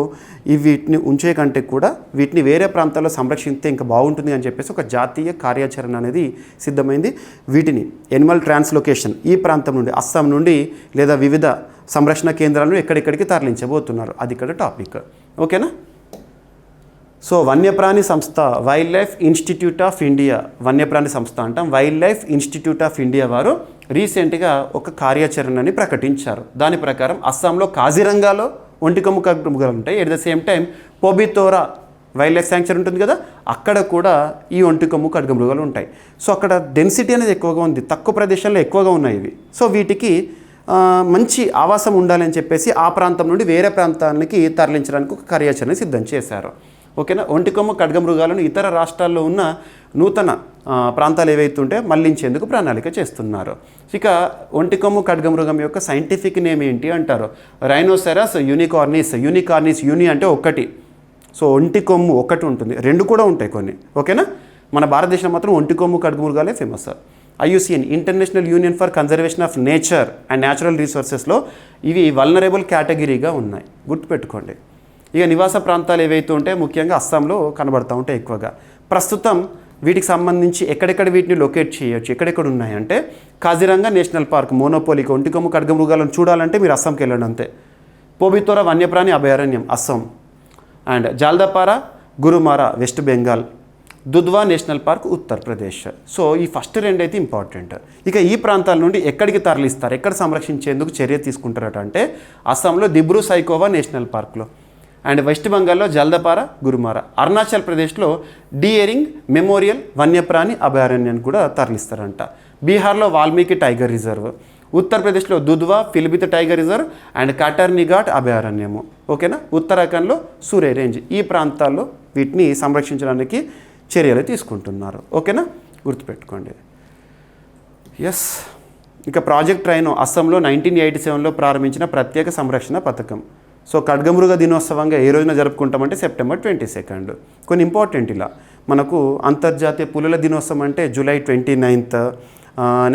వీటిని ఉంచే కంటే కూడా వీటిని వేరే ప్రాంతాల్లో సంరక్షిస్తే ఇంకా బాగుంటుంది అని చెప్పేసి ఒక జాతీయ కార్యాచరణ అనేది సిద్ధమైంది. వీటిని ఎనిమల్ ట్రాన్స్లొకేషన్ ఈ ప్రాంతం నుండి అస్సాం నుండి లేదా వివిధ సంరక్షణ కేంద్రాలను ఎక్కడెక్కడికి తరలించబోతున్నారు, అది ఇక్కడ టాపిక్. ఓకేనా. సో వన్యప్రాణి సంస్థ wild life institute of India, వన్యప్రాణి సంస్థ అంటాం, wild life institute of India వారు రీసెంట్గా ఒక కార్యాచరణని ప్రకటించారు. దాని ప్రకారం అస్సాంలో కాజీరంగాలో ఒంటికొమ్ము ఖడ్గమృగాలు ఉంటాయి. At the same time Pobitora wildlife sanctuary ఉంటుంది కదా, అక్కడ కూడా ఈ ఒంటికొమ్ము ఖడ్గమృగాలు ఉంటాయి. సో అక్కడ డెన్సిటీ అనేది ఎక్కువగా ఉంది, తక్కువ ప్రదేశంలో ఎక్కువగా ఉన్నాయి ఇవి. సో వీటికి మంచి ఆవాసం ఉండాలని చెప్పేసి ఆ ప్రాంతం నుండి వేరే ప్రాంతానికి తరలించడానికి ఒక కార్యాచరణ సిద్ధం చేశారు. ఓకేనా. ఒంటికొమ్ము ఖడ్గమృగాలను ఇతర రాష్ట్రాల్లో ఉన్న నూతన ప్రాంతాలు ఏవైతే ఉంటే మళ్లించేందుకు ప్రణాళిక చేస్తున్నారు. ఇక ఒంటికొమ్ము ఖడ్గమృగం యొక్క సైంటిఫిక్ నేమ్ ఏంటి అంటారు, రైనోసెరస్ యూనికార్నిస్. యూని అంటే ఒకటి. సో ఒంటికొమ్ము ఒకటి ఉంటుంది, 2 కూడా ఉంటాయి కొన్ని. ఓకేనా. మన భారతదేశంలో మాత్రం ఒంటికొమ్ము ఖడ్గమృగాలే famous. IUCN international union for conservation of nature and natural రిసోర్సెస్లో ఇవి వల్నరబుల్ కేటగిరీగా ఉన్నాయి, గుర్తుపెట్టుకోండి. ఇక నివాస ప్రాంతాలు ఏవైతే ఉంటే ముఖ్యంగా అస్సాంలో కనబడుతూ ఉంటాయి ఎక్కువగా. ప్రస్తుతం వీటికి సంబంధించి ఎక్కడెక్కడ వీటిని లొకేట్ చేయొచ్చు, ఎక్కడెక్కడ ఉన్నాయంటే కాజీరంగా నేషనల్ పార్క్, మోనోపోలికి ఒంటికొమ్ము ఖడ్గమృగాలను చూడాలంటే మీరు అస్సాంకి వెళ్ళండి అంతే. పోబితోరా వన్యప్రాణి అభయారణ్యం అస్సాం, and Jaldapara Gorumara west Bengal, Dudhwa national park Uttar Pradesh. So ఈ ఫస్ట్ రెండు అయితే ఇంపార్టెంట్. ఇక ఈ ప్రాంతాల నుండి ఎక్కడికి తరలిస్తారు, ఎక్కడ సంరక్షించేందుకు చర్య తీసుకుంటారట అంటే అస్సాంలో దిబ్రూ సైఖోవా నేషనల్ పార్క్లో, అండ్ వెస్ట్ బెంగాల్లో జల్దపారా గురుమారా, అరుణాచల్ ప్రదేశ్లో డియరింగ్ మెమోరియల్ వన్యప్రాణి అభయారణ్యాన్ని కూడా తరలిస్తారంట. బీహార్లో వాల్మీకి టైగర్ రిజర్వ్, ఉత్తరప్రదేశ్లో Dudhwa Pilibhit tiger reserve and Katarniaghat అభయారణ్యము. ఓకేనా. ఉత్తరాఖండ్లో సూరే రేంజ్. ఈ ప్రాంతాల్లో వీటిని సంరక్షించడానికి చర్యలు తీసుకుంటున్నారు. ఓకేనా, గుర్తుపెట్టుకోండి. ఎస్. ఇక ప్రాజెక్ట్ రైనో అస్సాంలో 1987లో ప్రారంభించిన ప్రత్యేక సంరక్షణ పథకం. సో ఖడ్గమృగ దినోత్సవంగా ఏ రోజున జరుపుకుంటామంటే సెప్టెంబర్ 22. కొన్ని ఇంపార్టెంట్ ఇలా మనకు అంతర్జాతీయ పులుల దినోత్సవం అంటే July 29.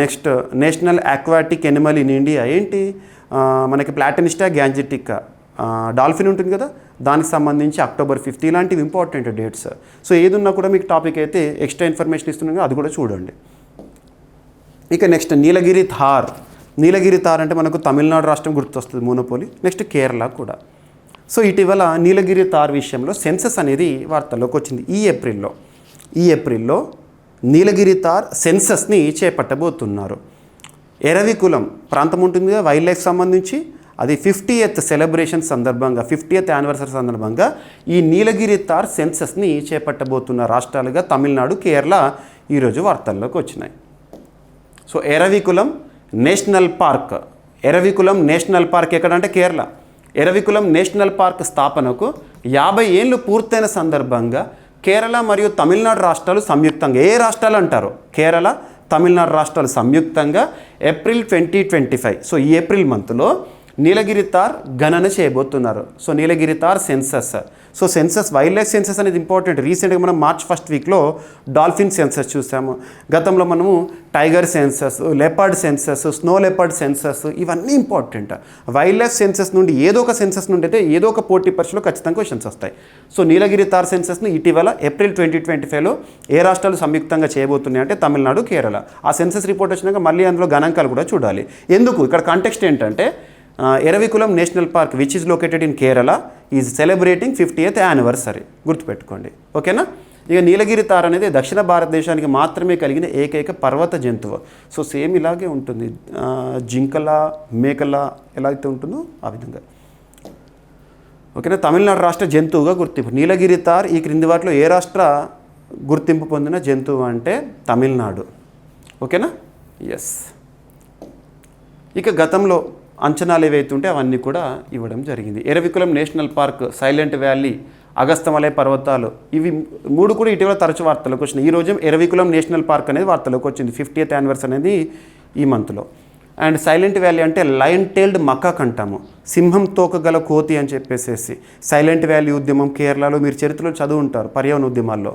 Next national aquatic Animal in India ఏంటి, మనకి ప్లాటనిస్టా గ్యాంజెటికా డాల్ఫిన్ ఉంటుంది కదా, దానికి సంబంధించి October 5. ఇలాంటివి ఇంపార్టెంట్ డేట్స్. సో ఏది ఉన్నా కూడా మీకు టాపిక్ అయితే ఎక్స్ట్రా ఇన్ఫర్మేషన్ ఇస్తున్నాను, అది కూడా చూడండి. ఇక నెక్స్ట్ నీలగిరి థార్. నీలగిరి థార్ అంటే మనకు తమిళనాడు రాష్ట్రం గుర్తొస్తుంది, మోనోపోలి. నెక్స్ట్ కేరళ కూడా. సో ఇటీవల నీలగిరి థార్ విషయంలో సెన్సస్ అనేది వార్తల్లోకి వచ్చింది. ఈ ఏప్రిల్లో నీలగిరి థార్ సెన్సస్ని చేపట్టబోతున్నారు. ఎరవికులం ప్రాంతం ఉంటుంది కదా, వైల్డ్ లైఫ్ సంబంధించి, అది 50th సెలబ్రేషన్ సందర్భంగా 50th యానివర్సరీ సందర్భంగా ఈ నీలగిరి తార్ సెన్సస్ని చేపట్టబోతున్న రాష్ట్రాలుగా తమిళనాడు, కేరళ ఈరోజు వార్తల్లోకి వచ్చినాయి. So Eravikulam national park, Eravikulam national park ఎక్కడంటే కేరళ. ఎరవికులం నేషనల్ పార్క్ స్థాపనకు 50 ఏళ్ళు పూర్తయిన సందర్భంగా కేరళ మరియు తమిళనాడు రాష్ట్రాలు సంయుక్తంగా, ఏ రాష్ట్రాలు అంటారు, కేరళ తమిళనాడు రాష్ట్రాలు సంయుక్తంగా ఏప్రిల్ 2025, సో ఈ ఏప్రిల్ మంత్లో నీలగిరి తార్ గణన చేయబోతున్నారు. So Nilgiri tahr census. So census, wildlife census అనేది ఇంపార్టెంట్. రీసెంట్గా మనం మార్చ్ 1st వీక్లో డాల్ఫిన్ సెన్సస్ చూసాము. గతంలో మనము tiger census, leopard census, snow leopard census, ఇవన్నీ ఇంపార్టెంట్. వైల్డ్ లైఫ్ సెన్సస్ నుండి ఏదో ఒక సెన్సస్ నుండి అయితే ఏదో ఒక పోటీ పరీక్షలో ఖచ్చితంగా క్వశ్చన్స్ వస్తాయి. సో నీలగిరి తార్ సెన్సస్ని ఇటీవల ఏప్రిల్ 2025లో ఏ రాష్ట్రాలు సంయుక్తంగా చేయబోతున్నాయి అంటే తమిళనాడు, కేరళ. ఆ సెన్సస్ రిపోర్ట్ వచ్చినాక మళ్ళీ అందులో గణాంకాలు కూడా చూడాలి. ఎందుకు, ఇక్కడ కాంటెక్స్ట్ ఏంటంటే Eravikulam national park which is located in Kerala is celebrating 50th anniversary. గుర్తుపెట్టుకోండి. ఓకేనా. ఇక నీలగిరి తార్ అనేది దక్షిణ భారతదేశానికి మాత్రమే కలిగిన ఏకైక పర్వత జంతువు. సో సేమ్ ఇలాగే ఉంటుంది, జింకల, మేకల ఎలా అయితే ఉంటుందో ఆ విధంగా. ఓకేనా. తమిళనాడు రాష్ట్ర జంతువుగా గుర్తింపు. నీలగిరి తార్ ఈ క్రింది వాటిలో ఏ రాష్ట్ర గుర్తింపు పొందిన జంతువు అంటే తమిళనాడు. ఓకేనా. ఎస్. ఇక గతంలో అంచనాలు ఏవైతుంటే అవన్నీ కూడా ఇవ్వడం జరిగింది. Eravikulam national park, silent valley, Agasthyamalai పర్వతాలు, ఇవి 3 కూడా ఇటీవల తరచు వార్తలకు వచ్చినాయి. ఈరోజు ఎరవికులం నేషనల్ పార్క్ అనేది వార్తలోకి వచ్చింది. 50th యానివర్సరీ అనేది ఈ మంత్లో. అండ్ సైలెంట్ వ్యాలీ అంటే లయన్ టైల్డ్ మకాక్ అంటాము, సింహం తోక గల కోతి అని చెప్పేసేసి. సైలెంట్ వ్యాలీ ఉద్యమం కేరళలో మీరు చరిత్రలో చదువు ఉంటారు, పర్యావరణ ఉద్యమాల్లో.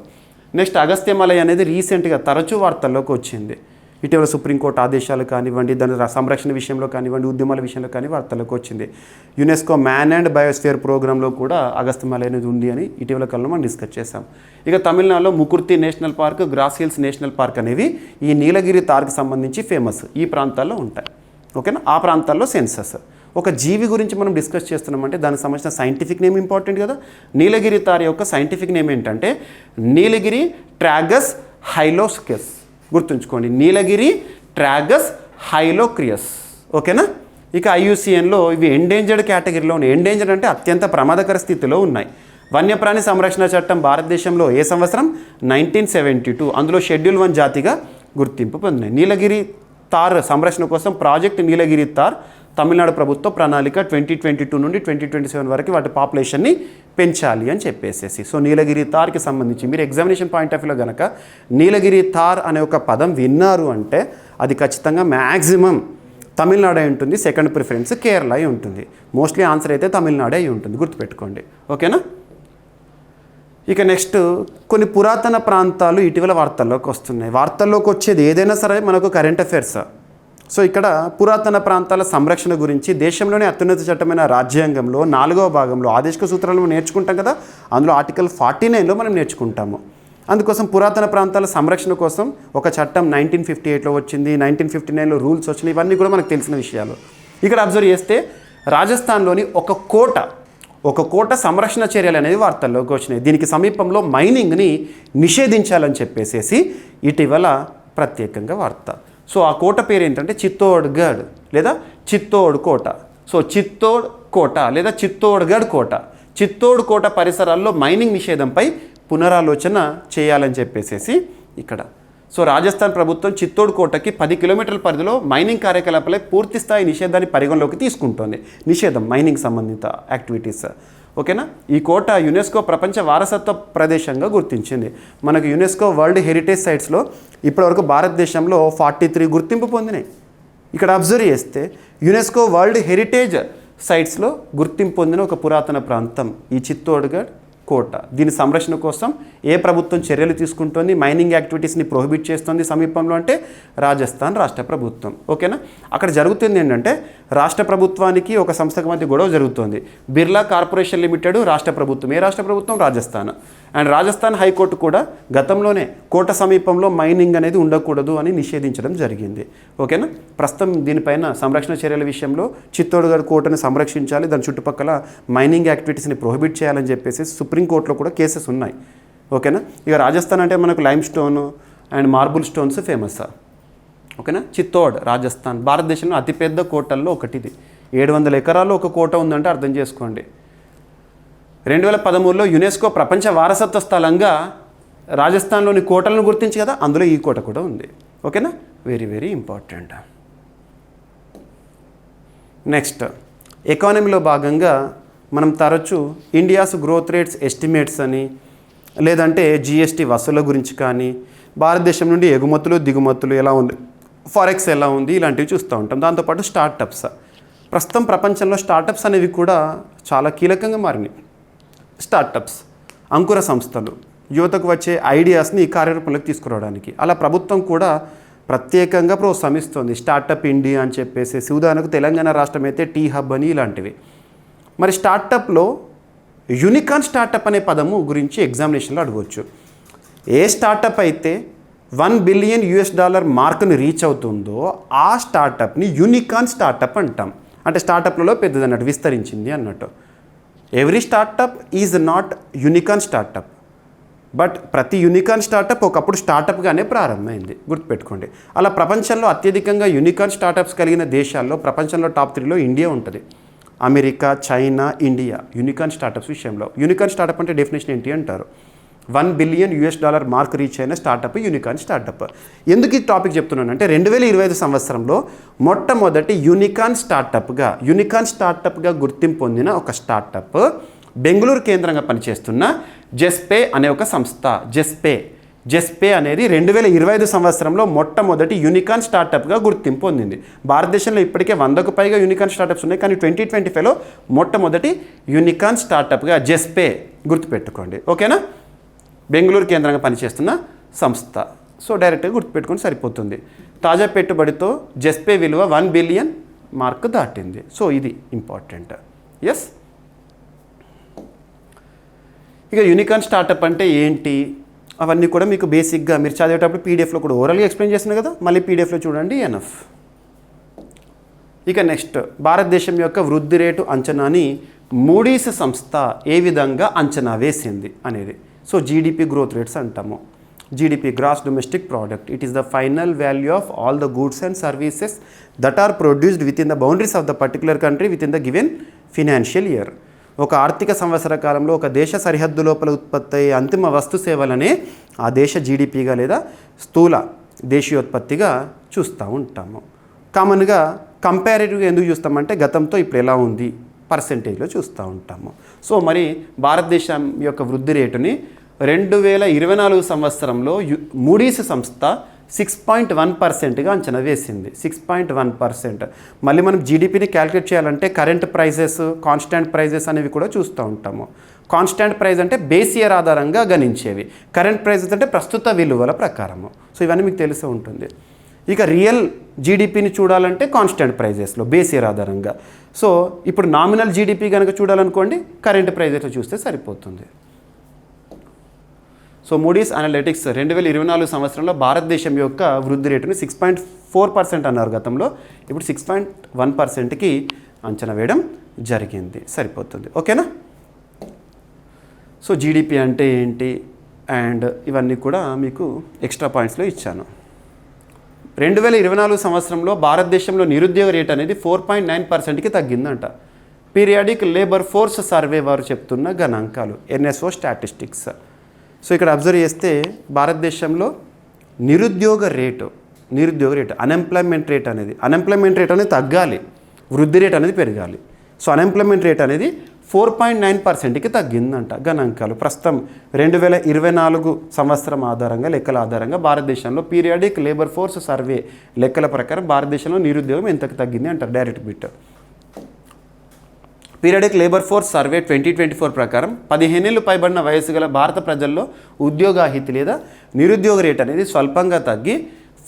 నెక్స్ట్ అగస్త్యమలై అనేది రీసెంట్గా తరచూ వార్తల్లోకి వచ్చింది. ఇటీవల సుప్రీంకోర్టు ఆదేశాలు కానివ్వండి, దాని సంరక్షణ విషయంలో కానివ్వండి, ఉద్యమాల విషయంలో కానీ వార్తలకు వచ్చింది. యునెస్కో మ్యాన్ అండ్ బయోస్ఫియర్ ప్రోగ్రాంలో కూడా అగస్త్యమలై అనేది ఉంది అని ఇటీవల కాలంలో మనం డిస్కస్ చేసాం. ఇక తమిళనాడులో Mukurthi national park, grass hills national park అనేవి ఈ నీలగిరి తార్కి సంబంధించి ఫేమస్, ఈ ప్రాంతాల్లో ఉంటాయి. ఓకేనా. ఆ ప్రాంతాల్లో సెన్సస్. ఒక జీవి గురించి మనం డిస్కస్ చేస్తున్నామంటే దానికి సంబంధించిన సైంటిఫిక్ నేమ్ ఇంపార్టెంట్ కదా. నీలగిరి తార్ యొక్క సైంటిఫిక్ నేమ్ ఏంటంటే నీలగిరి ట్రాగస్ హైలోస్కెస్. గుర్తుంచుకోండి, నీలగిరి ట్రాగస్ హైలోక్రియస్. ఓకేనా. ఇక IUCNలో ఇవి ఎండేంజర్డ్ కేటగిరీలో ఉన్నాయి. ఎండేంజర్డ్ అంటే అత్యంత ప్రమాదకర స్థితిలో ఉన్నాయి. వన్యప్రాణి సంరక్షణ చట్టం భారతదేశంలో ఏ సంవత్సరం 1972, అందులో షెడ్యూల్ 1 జాతిగా గుర్తింపు పొందినాయి. నీలగిరి తార్ సంరక్షణ కోసం ప్రాజెక్ట్ నీలగిరి తార్ తమిళనాడు ప్రభుత్వ ప్రణాళిక 2022 నుండి 2027 వరకు వాటి పాపులేషన్ని పెంచాలి అని చెప్పేసేసి. సో నీలగిరి తార్కి సంబంధించి మీరు ఎగ్జామినేషన్ పాయింట్ ఆఫ్ వ్యూలో కనుక నీలగిరి తార్ అనే ఒక పదం విన్నారు అంటే అది ఖచ్చితంగా మ్యాక్సిమం తమిళనాడు అయి ఉంటుంది, సెకండ్ ప్రిఫరెన్స్ కేరళ అయి ఉంటుంది. మోస్ట్లీ ఆన్సర్ అయితే తమిళనాడు అయి ఉంటుంది, గుర్తుపెట్టుకోండి. ఓకేనా. ఇక నెక్స్ట్ కొన్ని పురాతన ప్రాంతాలు ఇటీవల వార్తల్లోకి వస్తున్నాయి. వార్తల్లోకి వచ్చేది ఏదైనా సరే మనకు కరెంట్ అఫైర్స్. సో ఇక్కడ పురాతన ప్రాంతాల సంరక్షణ గురించి దేశంలోనే అత్యున్నత చట్టమైన రాజ్యాంగంలో 4వ భాగంలో ఆదేశిక సూత్రాలు నేర్చుకుంటాం కదా, అందులో ఆర్టికల్ 49లో మనం నేర్చుకుంటాము. అందుకోసం పురాతన ప్రాంతాల సంరక్షణ కోసం ఒక చట్టం 1958లో వచ్చింది, 1959లో రూల్స్ వచ్చినాయి. ఇవన్నీ కూడా మనకు తెలిసిన విషయాలు. ఇక్కడ అబ్జర్వ్ చేస్తే రాజస్థాన్లోని ఒక కోట, ఒక కోట సంరక్షణ చర్యలు అనేది వార్తల్లోకి వచ్చినాయి. దీనికి సమీపంలో మైనింగ్ని నిషేధించాలని చెప్పేసి ఇటీవల ప్రత్యేకంగా వార్త. సో ఆ కోట పేరు ఏంటంటే చిత్తోడ్గఢ్ లేదా చిత్తోడ్ కోట. సో చిత్తోడ్ కోట లేదా చిత్తోడ్గఢ్ కోట. చిత్తోడ్ కోట పరిసరాల్లో మైనింగ్ నిషేధంపై పునరాలోచన చేయాలని చెప్పేసి ఇక్కడ. సో రాజస్థాన్ ప్రభుత్వం చిత్తోడ్ కోటకి 10 కిలోమీటర్ల పరిధిలో మైనింగ్ కార్యకలాపాలపై పూర్తి స్థాయి నిషేధాన్ని పరిగణలోకి తీసుకుంటోంది. నిషేధం మైనింగ్ సంబంధిత యాక్టివిటీస్. ఓకేనా. ఈ కోట యునెస్కో ప్రపంచ వారసత్వ ప్రదేశంగా గుర్తించింది. మనకు యునెస్కో వరల్డ్ హెరిటేజ్ సైట్స్లో ఇప్పటివరకు భారతదేశంలో 43 గుర్తింపు పొందినాయి. ఇక్కడ అబ్జర్వ్ చేస్తే యునెస్కో వరల్డ్ హెరిటేజ్ సైట్స్లో గుర్తింపు పొందిన ఒక పురాతన ప్రాంతం ఈ చిత్తోడ్గఢ్ కోట. దీని సంరక్షణ కోసం ఏ ప్రభుత్వం చర్యలు తీసుకుంటుంది, మైనింగ్ యాక్టివిటీస్ని ప్రొహిబిట్ చేస్తుంది సమీపంలో అంటే రాజస్థాన్ రాష్ట్ర ప్రభుత్వం. ఓకేనా. అక్కడ జరుగుతుంది ఏంటంటే రాష్ట్ర ప్రభుత్వానికి ఒక సంస్థకు మధ్య గొడవ జరుగుతుంది. బిర్లా కార్పొరేషన్ లిమిటెడ్ రాష్ట్ర ప్రభుత్వం. ఏ రాష్ట్ర ప్రభుత్వం? రాజస్థాన్. అండ్ రాజస్థాన్ హైకోర్టు కూడా గతంలోనే కోట సమీపంలో మైనింగ్ అనేది ఉండకూడదు అని నిషేధించడం జరిగింది. ఓకేనా. ప్రస్తుతం దీనిపైన సంరక్షణ చర్యల విషయంలో చిత్తోడ్గఢ్ కోటను సంరక్షించాలి, దాని చుట్టుపక్కల మైనింగ్ యాక్టివిటీస్ని ప్రొహిబిట్ చేయాలని చెప్పేసి సుప్రీంకోర్టులో కూడా కేసెస్ ఉన్నాయి. ఓకేనా. ఇక రాజస్థాన్ అంటే మనకు lime stone and marble stones famous. ఓకేనా. చిత్తోడ్ రాజస్థాన్ భారతదేశంలో అతిపెద్ద కోటల్లో ఒకటిది. 700 ఎకరాల్లో ఒక కోట ఉందంటే అర్థం చేసుకోండి. 2013లో యునెస్కో ప్రపంచ వారసత్వ స్థలంగా రాజస్థాన్లోని కోటలను గుర్తించి కదా, అందులో ఈ కోట కూడా ఉంది. ఓకేనా. Very very important. నెక్స్ట్ ఎకానమీలో భాగంగా మనం తరచూ ఇండియాస్ గ్రోత్ రేట్స్ ఎస్టిమేట్స్ అని లేదంటే జిఎస్టీ వసూళ్ల గురించి కానీ భారతదేశం నుండి ఎగుమతులు దిగుమతులు ఎలా ఉంది, ఫారెక్స్ ఎలా ఉంది, ఇలాంటివి చూస్తూ ఉంటాం. దాంతోపాటు స్టార్టప్స్. ప్రస్తుతం ప్రపంచంలో స్టార్టప్స్ అనేవి కూడా చాలా కీలకంగా మారినాయి. స్టార్టప్స్ అంకుర సంస్థలు యువతకు వచ్చే ఐడియాస్ని కార్యరూపంలోకి తీసుకురావడానికి అలా ప్రభుత్వం కూడా ప్రత్యేకంగా ప్రోత్సహిస్తుంది. స్టార్టప్ ఇండియా అని చెప్పేసి ఉదాహరణకు తెలంగాణ రాష్ట్రం అయితే టీ హబ్ అని ఇలాంటివి. మరి స్టార్టప్లో యూనికార్న్ స్టార్టప్ అనే పదము గురించి ఎగ్జామినేషన్లో అడగవచ్చు. ఏ స్టార్టప్ అయితే $1 బిలియన్ మార్కుని రీచ్ అవుతుందో ఆ స్టార్టప్ని యూనికార్న్ స్టార్టప్ అంటాం. అంటే స్టార్టప్లలో పెద్దది అన్నట్టు, విస్తరించింది అన్నట్టు. Every startup is not unicorn startup, but ప్రతి యూనికార్న్ స్టార్టప్ ఒకప్పుడు స్టార్టప్గానే ప్రారంభమైంది, గుర్తుపెట్టుకోండి. అలా ప్రపంచంలో అత్యధికంగా యూనికార్న్ స్టార్టప్స్ కలిగిన దేశాల్లో ప్రపంచంలో టాప్ 3లో ఇండియా ఉంటుంది. America, China, India unicorn startups విషయంలో. యూనికార్న్ స్టార్టప్ అంటే డెఫినేషన్ ఏంటి అంటారు? $1 బిలియన్ మార్క్ రీచ్ అయిన స్టార్టప్ యూనికార్న్ స్టార్టప్. ఎందుకు ఈ టాపిక్ చెప్తున్నానంటే 2025 సంవత్సరంలో మొట్టమొదటి యూనికార్న్ స్టార్టప్గా గుర్తింపు పొందిన ఒక స్టార్టప్ బెంగళూరు కేంద్రంగా పనిచేస్తున్న జెస్పే అనే ఒక సంస్థ. జెస్పే అనేది 2025 సంవత్సరంలో మొట్టమొదటి యూనికార్న్ స్టార్టప్గా గుర్తింపు పొందింది. భారతదేశంలో ఇప్పటికే 100కు పైగా యూనికార్న్ స్టార్టప్స్ ఉన్నాయి, కానీ 2025లో మొట్టమొదటి యూనికార్న్ స్టార్టప్గా జెస్పే, గుర్తుపెట్టుకోండి. ఓకేనా. బెంగళూరు కేంద్రంగా పనిచేస్తున్న సంస్థ. సో డైరెక్ట్గా గుర్తుపెట్టుకొని సరిపోతుంది. తాజా పెట్టుబడితో జెస్పే విలువ $1 బిలియన్ మార్క్ దాటింది. సో ఇది ఇంపార్టెంట్. ఎస్. ఇక యూనికార్న్ స్టార్టప్ అంటే ఏంటి అవన్నీ కూడా మీకు బేసిక్గా మీరు చదివేటప్పుడు పీడిఎఫ్లో కూడా ఓరల్గా ఎక్స్ప్లెయిన్ చేస్తున్నాను కదా, మళ్ళీ పీడిఎఫ్లో చూడండి, ఎనఫ్. ఇక నెక్స్ట్ భారతదేశం యొక్క వృద్ధి రేటు అంచనాని మూడీస్ సంస్థ ఏ విధంగా అంచనా వేసింది అనేది. సో జీడిపి గ్రోత్ రేట్స్ అంటాము. GDP gross domestic product. It is the final value of all the goods and services that are produced within the boundaries of the particular country within the given financial year. ఒక ఆర్థిక సంవత్సర కాలంలో ఒక దేశ సరిహద్దు లోపల ఉత్పత్తి అయ్యే అంతిమ వస్తు సేవలనే ఆ దేశ జీడిపిగా లేదా స్థూల దేశీయోత్పత్తిగా చూస్తూ ఉంటాము. కామన్గా కంపారిటివ్గా ఎందుకు చూస్తామంటే గతంతో ఇప్పుడు ఎలా ఉంది పర్సెంటేజ్లో చూస్తూ ఉంటాము. సో మరి భారతదేశం యొక్క వృద్ధి రేటుని 2024 సంవత్సరంలో మూడీస్ సంస్థ 6.1%గా అంచనా వేసింది. 6.1%. మళ్ళీ మనం జీడిపిని క్యాలిక్యులేట్ చేయాలంటే కరెంట్ ప్రైజెస్, కాన్స్టాంట్ ప్రైజెస్ అనేవి కూడా చూస్తూ ఉంటాము. కాన్స్టాంట్ ప్రైస్ అంటే బేస్ ఇయర్ ఆధారంగా గణించేవి, కరెంట్ ప్రైజెస్ అంటే ప్రస్తుత విలువల ప్రకారము. సో ఇవన్నీ మీకు తెలిసే ఉంటుంది. ఇక రియల్ జీడిపిని చూడాలంటే కాన్స్టాంట్ ప్రైజెస్లో బేస్ ఇయర్ ఆధారంగా. సో ఇప్పుడు నామినల్ జీడిపి కనుక చూడాలనుకోండి కరెంట్ ప్రైజెస్లో చూస్తే సరిపోతుంది. సో మూడీస్ అనలిటిక్స్ 2024 సంవత్సరంలో భారతదేశం యొక్క వృద్ధి రేటుని 6.4% అన్నారు గతంలో, ఇప్పుడు 6.1%కి అంచనా వేయడం జరిగింది. సరిపోతుంది. ఓకేనా. సో జీడిపి అంటే ఏంటి అండ్ ఇవన్నీ కూడా మీకు ఎక్స్ట్రా పాయింట్స్లో ఇచ్చాను. 2024 సంవత్సరంలో భారతదేశంలో నిరుద్యోగ రేట్ అనేది 4.9%కి తగ్గిందంట. పీరియాడిక్ లేబర్ ఫోర్స్ సర్వే వారు చెప్తున్న గణాంకాలు, NSO స్టాటిస్టిక్స్. సో ఇక్కడ అబ్జర్వ్ చేస్తే భారతదేశంలో నిరుద్యోగ రేటు అన్ఎంప్లాయ్మెంట్ రేట్ అనేది తగ్గాలి, వృద్ధి రేట్ అనేది పెరగాలి. సో అన్ఎంప్లాయ్మెంట్ రేట్ అనేది 4.9%కి తగ్గిందంట గణాంకాలు. ప్రస్తుతం 2024 సంవత్సరం లెక్కల ఆధారంగా భారతదేశంలో పీరియాడిక్ లేబర్ ఫోర్స్ సర్వే లెక్కల ప్రకారం భారతదేశంలో నిరుద్యోగం ఎంతకు తగ్గింది అంటారు direct bit. Periodic labour force survey 2024 ప్రకారం 15 ఏళ్ళు పైబడిన వయసు గల భారత ప్రజల్లో ఉద్యోగాహితి లేదా నిరుద్యోగ రేట్ అనేది స్వల్పంగా తగ్గి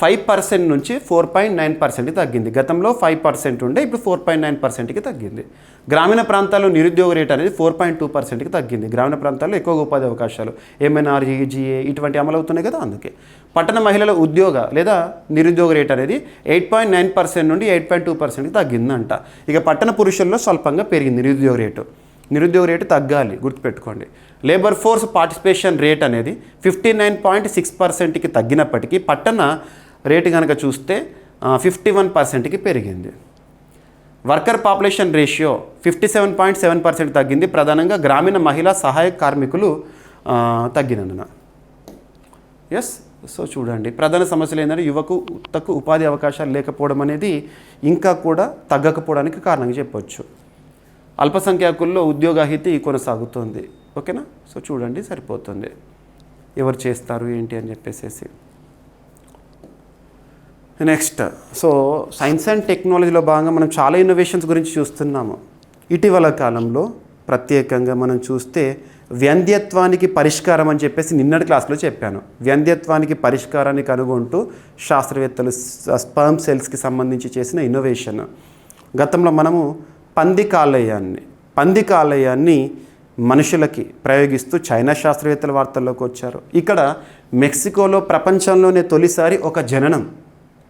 5% నుంచి 4.9% తగ్గింది. గతంలో 5% ఉండే, ఇప్పుడు 4.9%కి తగ్గింది. గ్రామీణ ప్రాంతాల్లో నిరుద్యోగ రేట్ అనేది 4.2%కి తగ్గింది. గ్రామీణ ప్రాంతాల్లో ఎక్కువగా ఉపాధి అవకాశాలు MNREGA ఇటువంటి అమలవుతున్నాయి కదా, అందుకే. పట్టణ మహిళల ఉద్యోగ లేదా నిరుద్యోగ రేట్ అనేది 8.9% నుండి 8.2%కి తగ్గిందంట. ఇక పట్టణ పురుషుల్లో స్వల్పంగా పెరిగింది నిరుద్యోగ రేటు తగ్గాలి, గుర్తుపెట్టుకోండి. లేబర్ ఫోర్స్ పార్టిసిపేషన్ రేట్ అనేది 59.6%కి తగ్గినప్పటికీ పట్టణ రేటు కనుక చూస్తే 51%కి పెరిగింది. వర్కర్ పాపులేషన్ రేషియో 57.7% తగ్గింది. ప్రధానంగా గ్రామీణ మహిళా సహాయక కార్మికులు తగ్గినందున. ఎస్, సో చూడండి, ప్రధాన సమస్యలు ఏంటంటే యువతకు ఉపాధి అవకాశాలు లేకపోవడం అనేది ఇంకా కూడా తగ్గకపోవడానికి కారణంగా చెప్పవచ్చు. అల్పసంఖ్యాకుల్లో ఉద్యోగాహితి కొనసాగుతుంది. ఓకేనా, సో చూడండి సరిపోతుంది ఎవరు చేస్తారు ఏంటి అని చెప్పేసి. నెక్స్ట్, సో సైన్స్ అండ్ టెక్నాలజీలో భాగంగా మనం చాలా ఇన్నోవేషన్స్ గురించి చూస్తున్నాము. ఇటీవల కాలంలో ప్రత్యేకంగా మనం చూస్తే వ్యంధ్యత్వానికి పరిష్కారం అని చెప్పేసి నిన్నటి క్లాస్లో చెప్పాను. వ్యంధ్యత్వానికి పరిష్కారాన్ని కనుగొంటూ శాస్త్రవేత్తలు స్పర్మ్ సెల్స్కి సంబంధించి చేసిన ఇన్నోవేషన్. గతంలో మనము పంది కాలేయాన్ని మనుషులకి ప్రయోగిస్తూ చైనా శాస్త్రవేత్తల వార్తల్లోకి వచ్చారు. ఇక్కడ మెక్సికోలో ప్రపంచంలోనే తొలిసారి ఒక జననం.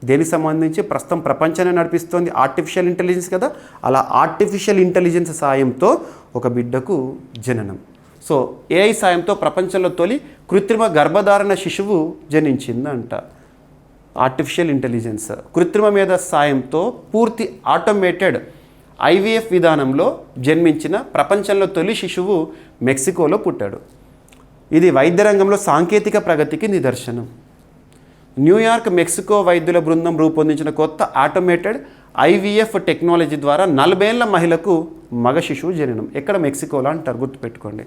దేనికి సంబంధించి? ప్రస్తుతం ప్రపంచాన్ని నడిపిస్తోంది ఆర్టిఫిషియల్ ఇంటెలిజెన్స్ కదా, అలా ఆర్టిఫిషియల్ ఇంటెలిజెన్స్ సాయంతో ఒక బిడ్డకు జననం. సో AI సాయంతో ప్రపంచంలో తొలి కృత్రిమ గర్భధారణ శిశువు జనించిందంట. ఆర్టిఫిషియల్ ఇంటెలిజెన్స్ కృత్రిమ మేధ సాయంతో పూర్తి ఆటోమేటెడ్ IVF విధానంలో జన్మించిన ప్రపంచంలో తొలి శిశువు మెక్సికోలో పుట్టాడు. ఇది వైద్య రంగంలో సాంకేతిక ప్రగతికి నిదర్శనం. న్యూయార్క్ మెక్సికో వైద్యుల బృందం రూపొందించిన కొత్త ఆటోమేటెడ్ IVF టెక్నాలజీ ద్వారా 40 ఏళ్ల మహిళకు మగ శిశువు జననం. ఎక్కడ? మెక్సికోలో అంటారు, గుర్తుపెట్టుకోండి.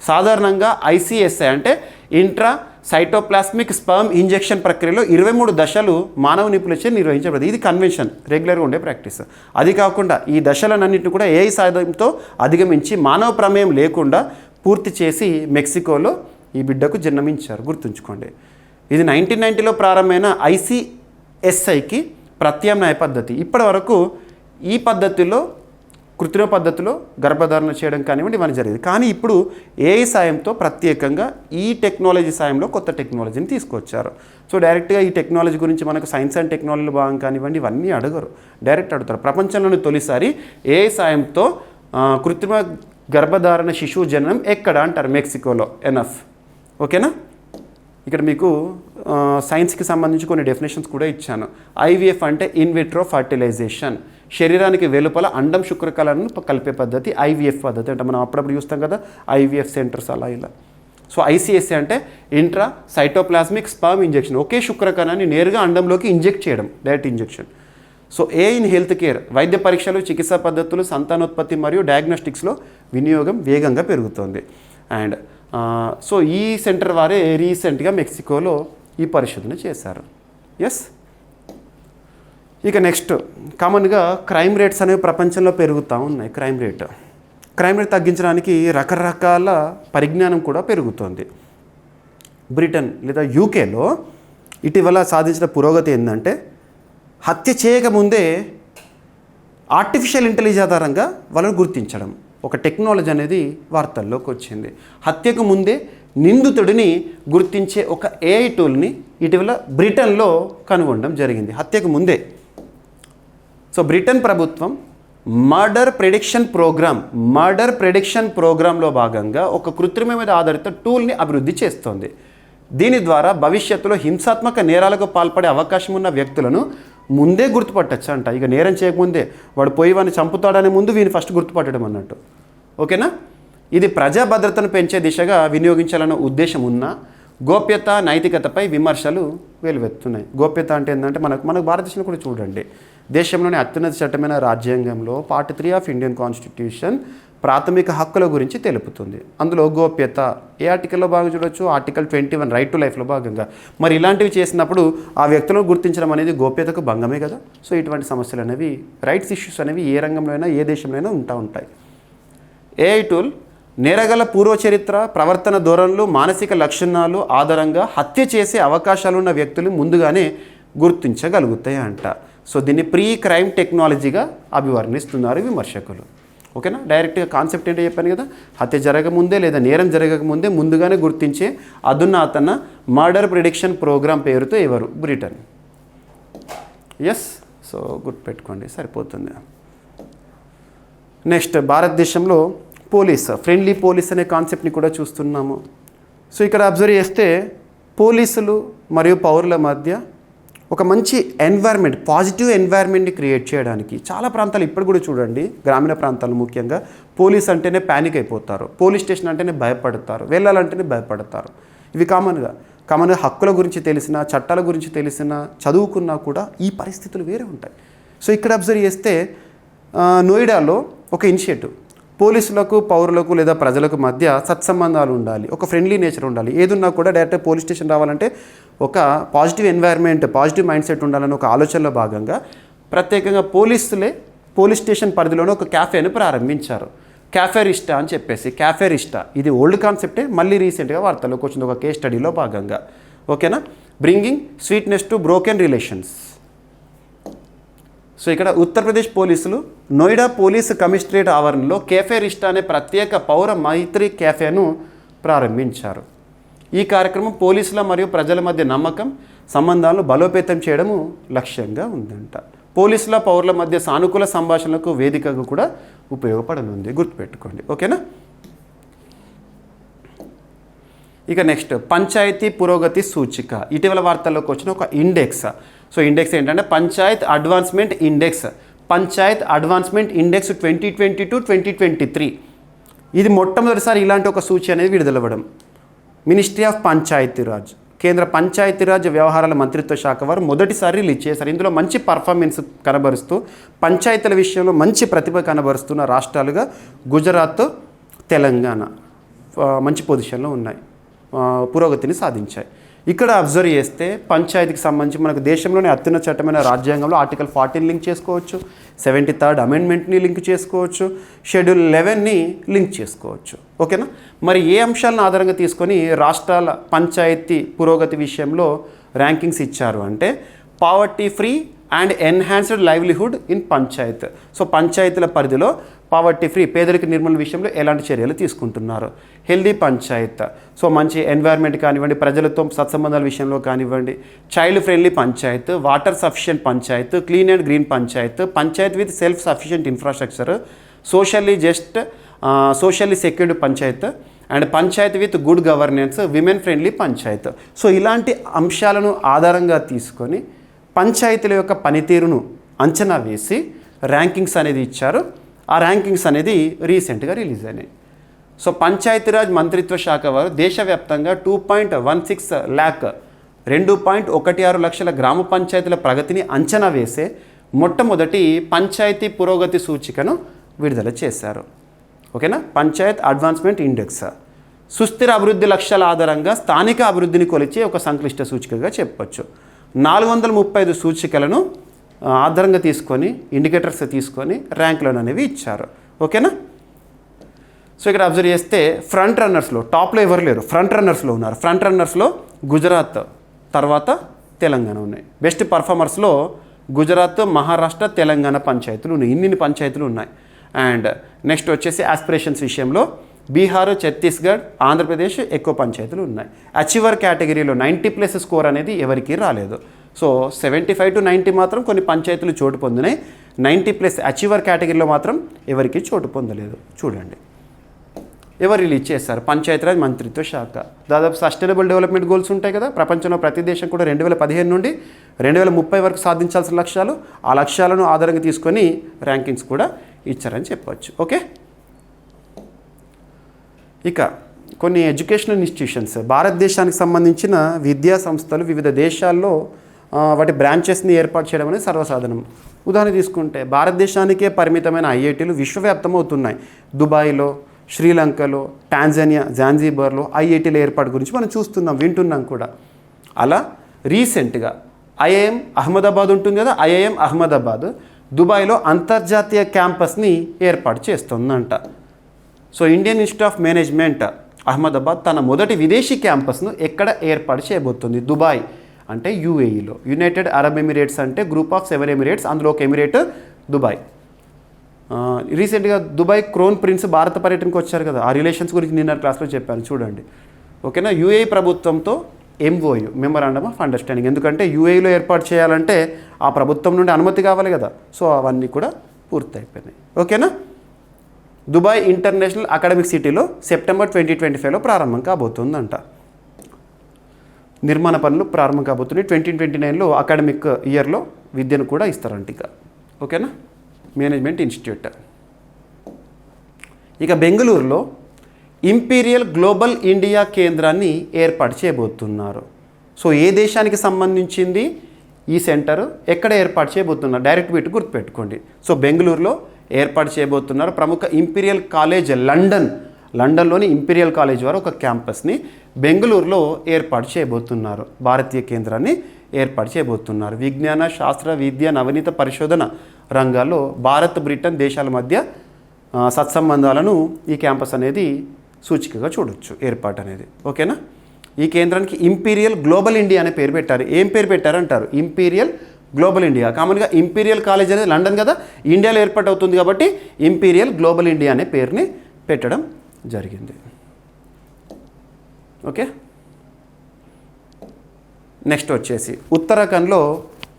సాధారణంగా ICSI అంటే ఇంట్రా సైటోప్లాస్మిక్ స్పర్మ్ ఇంజెక్షన్ ప్రక్రియలో 23 దశలు మానవ నిపుణులచే నిర్వహించబడింది. ఇది కన్వెన్షన్, రెగ్యులర్గా ఉండే ప్రాక్టీస్. అది కాకుండా ఈ దశలన్నింటినీ కూడా AI సాయంతో అధిగమించి మానవ ప్రమేయం లేకుండా పూర్తి చేసి మెక్సికోలో ఈ బిడ్డకు జన్మించారు, గుర్తుంచుకోండి. ఇది 1990లో ప్రారంభమైన ICSIకి ప్రత్యామ్నాయ పద్ధతి. ఇప్పటి వరకు ఈ పద్ధతిలో కృత్రిమ పద్ధతిలో గర్భధారణ చేయడం కానివ్వండి ఇవన్నీ జరిగింది. కానీ ఇప్పుడు AI సాయంతో ప్రత్యేకంగా ఈ టెక్నాలజీ సాయంలో కొత్త టెక్నాలజీని తీసుకొచ్చారు. సో డైరెక్ట్గా ఈ టెక్నాలజీ గురించి మనకు సైన్స్ అండ్ టెక్నాలజీ భాగం కానివ్వండి ఇవన్నీ అడగరు, డైరెక్ట్ అడుగుతారు. ప్రపంచంలోని తొలిసారి AI సాయంతో కృత్రిమ గర్భధారణ శిశువు జననం ఎక్కడ అంటారు? మెక్సికోలో. ఎనఫ్. ఓకేనా. ఇక్కడ మీకు సైన్స్కి సంబంధించి కొన్ని డెఫినేషన్స్ కూడా ఇచ్చాను. IVF అంటే ఇన్విట్రో ఫర్టిలైజేషన్, శరీరానికి వెలుపల అండం శుక్రకళను కలిపే పద్ధతి IVF పద్ధతి. అంటే మనం అప్పుడప్పుడు చూస్తాం కదా IVF సెంటర్స్ అలా ఇలా. సో ICSI అంటే ఇంట్రా సైటోప్లాస్మిక్ స్పర్మ్ ఇంజెక్షన్, ఒకే శుక్రకణాన్ని నేరుగా అండంలోకి ఇంజెక్ట్ చేయడం, direct injection. So in health care, వైద్య పరీక్షలు, చికిత్సా పద్ధతులు, సంతానోత్పత్తి మరియు డయాగ్నోస్టిక్స్లో వినియోగం వేగంగా పెరుగుతోంది. అండ్ సో ఈ సెంటర్ వారే రీసెంట్గా మెక్సికోలో ఈ పరిశోధన చేశారు. ఎస్. ఇక నెక్స్ట్, కామన్గా క్రైమ్ రేట్స్ అనేవి ప్రపంచంలో పెరుగుతూ ఉన్నాయి. క్రైమ్ రేట్ తగ్గించడానికి రకరకాల పరిజ్ఞానం కూడా పెరుగుతోంది. బ్రిటన్ లేదా UKలో ఇటీవల సాధించిన పురోగతి ఏంటంటే హత్య చేయకముందే ఆర్టిఫిషియల్ ఇంటెలిజెన్స్ ఆధారంగా వాళ్ళని గుర్తించడం, ఒక టెక్నాలజీ అనేది వార్తల్లోకి వచ్చింది. హత్యకు ముందే నిందితుడిని గుర్తించే ఒక AI టూల్ని ఇటీవల బ్రిటన్లో కనుగొనడం జరిగింది, హత్యకు ముందే. సో బ్రిటన్ ప్రభుత్వం మర్డర్ ప్రెడిక్షన్ ప్రోగ్రాంలో భాగంగా ఒక కృత్రిమ మీద ఆధారిత టూల్ని అభివృద్ధి చేస్తోంది. దీని ద్వారా భవిష్యత్తులో హింసాత్మక నేరాలకు పాల్పడే అవకాశం ఉన్న వ్యక్తులను ముందే గుర్తుపట్టచ్చు అంట. ఇక నేరం చేయకముందే వాడు పోయి వాడిని చంపుతాడనే ముందు వీని ఫస్ట్ గుర్తుపట్టడం అన్నట్టు. ఓకేనా? ఇది ప్రజా భద్రతను పెంచే దిశగా వినియోగించాలన్న ఉద్దేశం ఉన్న గోప్యత నైతికతపై విమర్శలు వెలువెత్తున్నాయి. గోప్యత అంటే ఏంటంటే మనకు భారతదేశంలో కూడా చూడండి, దేశంలోని అత్యున్నత చట్టమైన రాజ్యాంగంలో పార్ట్ 3 ఆఫ్ ఇండియన్ కాన్స్టిట్యూషన్ ప్రాథమిక హక్కుల గురించి తెలుపుతుంది. అందులో గోప్యత ఏ ఆర్టికల్లో భాగంగా చూడొచ్చు? ఆర్టికల్ 21 రైట్ టు లైఫ్లో భాగంగా. మరి ఇలాంటివి చేసినప్పుడు ఆ వ్యక్తులను గుర్తించడం అనేది గోప్యతకు భంగమే కదా. సో ఇటువంటి సమస్యలు అనేవి, రైట్స్ ఇష్యూస్ అనేవి ఏ రంగంలో అయినా ఏ దేశంలో అయినా ఉంటాయి. ఏఐ టూల్ నేరగల పూర్వచరిత్ర, ప్రవర్తన ధోరణులు, మానసిక లక్షణాలు ఆధారంగా హత్య చేసే అవకాశాలున్న వ్యక్తులు ముందుగానే గుర్తించగలుగుతాయి అంట. సో దీన్ని ప్రీ క్రైమ్ టెక్నాలజీగా అభివర్ణిస్తున్నారు విమర్శకులు. ఓకేనా? డైరెక్ట్గా కాన్సెప్ట్ ఏంటో చెప్పాను కదా, హత్య జరగకముందే లేదా నేరం జరగకముందే ముందుగానే గుర్తించే అధునాతన మర్డర్ ప్రిడిక్షన్ ప్రోగ్రామ్ పేరుతో ఎవరు? బ్రిటన్. ఎస్, సో గుర్తుపెట్టుకోండి, సరిపోతుంది. నెక్స్ట్, భారతదేశంలో ఫ్రెండ్లీ పోలీస్ అనే కాన్సెప్ట్ని కూడా చూస్తున్నాము. సో ఇక్కడ అబ్జర్వ్ చేస్తే పోలీసులు మరియు పౌరుల మధ్య ఒక మంచి ఎన్వైర్న్మెంట్, పాజిటివ్ ఎన్వైర్న్మెంట్ని క్రియేట్ చేయడానికి చాలా ప్రాంతాలు ఇప్పుడు కూడా చూడండి, గ్రామీణ ప్రాంతాలు ముఖ్యంగా పోలీస్ అంటేనే ప్యానిక్ అయిపోతారు, పోలీస్ స్టేషన్ అంటేనే భయపడతారు, వెళ్ళాలంటేనే భయపడతారు. ఇవి కామన్గా హక్కుల గురించి తెలిసిన, చట్టాల గురించి తెలిసిన, చదువుకున్నా కూడా ఈ పరిస్థితులు వేరే ఉంటాయి. సో ఇక్కడ అబ్జర్వ్ చేస్తే నోయిడాలో ఒక ఇనిషియేటివ్, పోలీసులకు పౌరులకు లేదా ప్రజలకు మధ్య సత్సంబంధాలు ఉండాలి, ఒక ఫ్రెండ్లీ నేచర్ ఉండాలి. ఏదున్నా కూడా డైరెక్ట్ పోలీస్ స్టేషన్ రావాలంటే ఒక positive environment, positive mind set ఉండాలని ఒక ఆలోచనలో భాగంగా ప్రత్యేకంగా పోలీస్ స్టేషన్ పరిధిలోనే ఒక క్యాఫేని ప్రారంభించారు. క్యాఫే రిస్టా అని చెప్పేసి. క్యాఫే రిస్టా ఇది ఓల్డ్ కాన్సెప్టే, మళ్ళీ రీసెంట్గా వార్తల్లోకి వచ్చింది ఒక కేస్ స్టడీలో భాగంగా. ఓకేనా? Bringing sweetness to broken relations. So ఇక్కడ ఉత్తరప్రదేశ్ పోలీసులు నోయిడా పోలీసు కమిషనరేట్ ఆవరణలో కేఫే రిస్టా అనే ప్రత్యేక పౌర మైత్రి క్యాఫేను ప్రారంభించారు. ఈ కార్యక్రమం పోలీసుల మరియు ప్రజల మధ్య నమ్మకం, సంబంధాలను బలోపేతం చేయడము లక్ష్యంగా ఉందంట. పోలీసుల పౌరుల మధ్య సానుకూల సంభాషణలకు వేదికగా కూడా ఉపయోగపడనుంది, గుర్తుపెట్టుకోండి. ఓకేనా? ఇక నెక్స్ట్, పంచాయతీ పురోగతి సూచిక. ఇటీవల వార్తల్లోకి వచ్చిన ఒక ఇండెక్స్. సో ఇండెక్స్ ఏంటంటే పంచాయత్ అడ్వాన్స్మెంట్ ఇండెక్స్ 2022-2023. ఇది మొట్టమొదటిసారి ఇలాంటి ఒక సూచి అనేది విడుదలవ్వడం. మినిస్ట్రీ ఆఫ్ పంచాయతీరాజ్, కేంద్ర పంచాయతీరాజ్ వ్యవహారాల మంత్రిత్వ శాఖ వారు మొదటిసారి రిలీజ్ చేశారు. ఇందులో మంచి పర్ఫార్మెన్స్ కనబరుస్తూ పంచాయతీల విషయంలో మంచి ప్రతిభ కనబరుస్తున్న రాష్ట్రాలుగా గుజరాత్, తెలంగాణ మంచి పొజిషన్లో ఉన్నాయి, పురోగతిని సాధించాయి. ఇక్కడ అబ్జర్వ్ చేస్తే పంచాయతీకి సంబంధించి మనకు దేశంలోనే అత్యున్నత చట్టమైన రాజ్యాంగంలో ఆర్టికల్ 14 లింక్ చేసుకోవచ్చు, 73rd అమెండ్మెంట్ని లింక్ చేసుకోవచ్చు, షెడ్యూల్ 11ని లింక్ చేసుకోవచ్చు. ఓకేనా? మరి ఏ అంశాలను ఆధారంగా తీసుకొని రాష్ట్రాల పంచాయతీ పురోగతి విషయంలో ర్యాంకింగ్స్ ఇచ్చారు అంటే poverty free and enhanced livelihood in Panchayat. So పంచాయతీల పరిధిలో పావర్టీ ఫ్రీ, పేదరిక నిర్మూలన విషయంలో ఎలాంటి చర్యలు తీసుకుంటున్నారు. హెల్దీ పంచాయత్, సో మంచి ఎన్వైర్న్మెంట్ కానివ్వండి, ప్రజలతో సత్సంబంధాల విషయంలో కానివ్వండి. Child friendly Panchayat, water sufficient Panchayat, clean and green Panchayat, Panchayat with self sufficient infrastructure, socially secured Panchayat and Panchayat with good governance, women friendly Panchayat. So ఇలాంటి అంశాలను ఆధారంగా తీసుకొని పంచాయతీల యొక్క పనితీరును అంచనా వేసి ర్యాంకింగ్స్ అనేది ఇచ్చారు. ఆ ర్యాంకింగ్స్ అనేది రీసెంట్గా రిలీజ్ అయినాయి. సో పంచాయతీరాజ్ మంత్రిత్వ శాఖ వారు దేశవ్యాప్తంగా 2.16 lakh 2.16 లక్షల గ్రామ పంచాయతీల ప్రగతిని అంచనా వేసే మొట్టమొదటి పంచాయతీ పురోగతి సూచికను విడుదల చేశారు. ఓకేనా? పంచాయత్ అడ్వాన్స్మెంట్ ఇండెక్స్ సుస్థిర అభివృద్ధి లక్ష్యాల ఆధారంగా స్థానిక అభివృద్ధిని కొలిచే ఒక సంక్లిష్ట సూచికగా చెప్పొచ్చు. 435 సూచికలను ఆధారంగా తీసుకొని, ఇండికేటర్స్ తీసుకొని ర్యాంకులను అనేవి ఇచ్చారు. ఓకేనా? సో ఇక్కడ అబ్జర్వ్ చేస్తే ఫ్రంట్ రన్నర్స్లో, టాప్లో ఎవరు లేరు, ఫ్రంట్ రన్నర్స్లో ఉన్నారు. ఫ్రంట్ రన్నర్స్లో గుజరాత్ తర్వాత తెలంగాణ ఉన్నాయి. బెస్ట్ పర్ఫార్మర్స్లో గుజరాత్, మహారాష్ట్ర, తెలంగాణ పంచాయతీలు ఉన్నాయి. ఇన్ని పంచాయతీలు ఉన్నాయి. అండ్ నెక్స్ట్ వచ్చేసి ఆస్పిరేషన్స్ విషయంలో బీహార్, ఛత్తీస్గఢ్, ఆంధ్రప్రదేశ్ ఎక్కువ పంచాయతీలు ఉన్నాయి. అచీవర్ కేటగిరీలో 90+ స్కోర్ అనేది ఎవరికి రాలేదు. సో 75 to 90 మాత్రం కొన్ని పంచాయతీలు చోటు పొందినాయి. 90+ అచీవర్ కేటగిరీలో మాత్రం ఎవరికి చోటు పొందలేదు. చూడండి ఎవరు రిలీజ్ చేస్తారు, పంచాయతీరాజ్ మంత్రిత్వ శాఖ. దాదాపు సస్టైనబుల్ డెవలప్మెంట్ గోల్స్ ఉంటాయి కదా, ప్రపంచంలో ప్రతి దేశం కూడా 2015 నుండి 2030 వరకు సాధించాల్సిన లక్ష్యాలు, ఆ లక్ష్యాలను ఆధారంగా తీసుకొని ర్యాంకింగ్స్ కూడా ఇచ్చారని చెప్పవచ్చు. ఓకే, ఇక కొన్ని ఎడ్యుకేషనల్ ఇన్స్టిట్యూషన్స్, భారతదేశానికి సంబంధించిన విద్యా సంస్థలు వివిధ దేశాల్లో వాటి బ్రాంచెస్ని ఏర్పాటు చేయడం అనేది సర్వసాధారణం. ఉదాహరణ తీసుకుంటే భారతదేశానికే పరిమితమైన ఐఐటీలు విశ్వవ్యాప్తం అవుతున్నాయి. దుబాయ్లో, శ్రీలంకలో, టాంజానియా, జాంజిబార్లో ఐఐటీల ఏర్పాటు గురించి మనం చూస్తున్నాం, వింటున్నాం కూడా. అలా రీసెంట్గా ఐఐఎం అహ్మదాబాద్ ఉంటుంది కదా, ఐఐఎం అహ్మదాబాద్ దుబాయ్లో అంతర్జాతీయ క్యాంపస్ని ఏర్పాటు చేస్తుందంట. So Indian institute of management Ahmedabad తన మొదటి విదేశీ క్యాంపస్ను ఎక్కడ ఏర్పాటు చేయబోతుంది? దుబాయ్ అంటే యూఏఈలో, యునైటెడ్ అరబ్ ఎమిరేట్స్ అంటే గ్రూప్ ఆఫ్ 7 ఎమిరేట్స్, అందులో ఒక ఎమిరేట్ దుబాయ్. రీసెంట్గా దుబాయ్ క్రోన్ ప్రిన్స్ భారత పర్యటనకు వచ్చారు కదా, ఆ రిలేషన్స్ గురించి నిన్న క్లాస్లో చెప్పాను చూడండి. ఓకేనా, యూఏఈ ప్రభుత్వంతో ఎంఓయు, మెమరాండమ్ ఆఫ్ అండర్స్టాండింగ్. ఎందుకంటే యూఏఈలో ఏర్పాటు చేయాలంటే ఆ ప్రభుత్వం నుండి అనుమతి కావాలి కదా, సో అవన్నీ కూడా పూర్తయిపోయినాయి. ఓకేనా, దుబాయ్ ఇంటర్నేషనల్ అకాడమిక్ సిటీలో సెప్టెంబర్ 2025లో ప్రారంభం కాబోతుందంట. నిర్మాణ పనులు ప్రారంభం కాబోతున్నాయి. 2029లో అకాడమిక్ ఇయర్లో విద్యను కూడా ఇస్తారంట ఇక. ఓకేనా, మేనేజ్మెంట్ ఇన్స్టిట్యూట్. ఇక బెంగళూరులో ఇంపీరియల్ గ్లోబల్ ఇండియా కేంద్రాన్ని ఏర్పాటు చేయబోతున్నారు. సో ఏ దేశానికి సంబంధించింది ఈ సెంటర్, ఎక్కడ ఏర్పాటు చేయబోతున్నారు, డైరెక్ట్ బిట్ గుర్తుపెట్టుకోండి. సో బెంగళూరులో ఏర్పాటు చేయబోతున్నారు. ప్రముఖ ఇంపీరియల్ కాలేజ్ లండన్లోని ఇంపీరియల్ కాలేజ్ వారు ఒక క్యాంపస్ని బెంగళూరులో ఏర్పాటు చేయబోతున్నారు. భారతీయ కేంద్రాన్ని ఏర్పాటు చేయబోతున్నారు. విజ్ఞాన, శాస్త్ర, విద్య, నవనీత పరిశోధన రంగాల్లో భారత్, బ్రిటన్ దేశాల మధ్య సత్సంబంధాలను ఈ క్యాంపస్ అనేది సూచికగా చూడొచ్చు, ఏర్పాటు అనేది. ఓకేనా, ఈ కేంద్రానికి ఇంపీరియల్ గ్లోబల్ ఇండియా అనే పేరు పెట్టారు. ఏం పేరు పెట్టారంటారు? Imperial global India. కామన్గా ఇంపీరియల్ కాలేజ్ అనేది లండన్ కదా, ఇండియాలో ఏర్పాటు అవుతుంది కాబట్టి ఇంపీరియల్ గ్లోబల్ ఇండియా అనే పేరుని పెట్టడం జరిగింది. ఓకే, నెక్స్ట్ వచ్చేసి ఉత్తరాఖండ్లో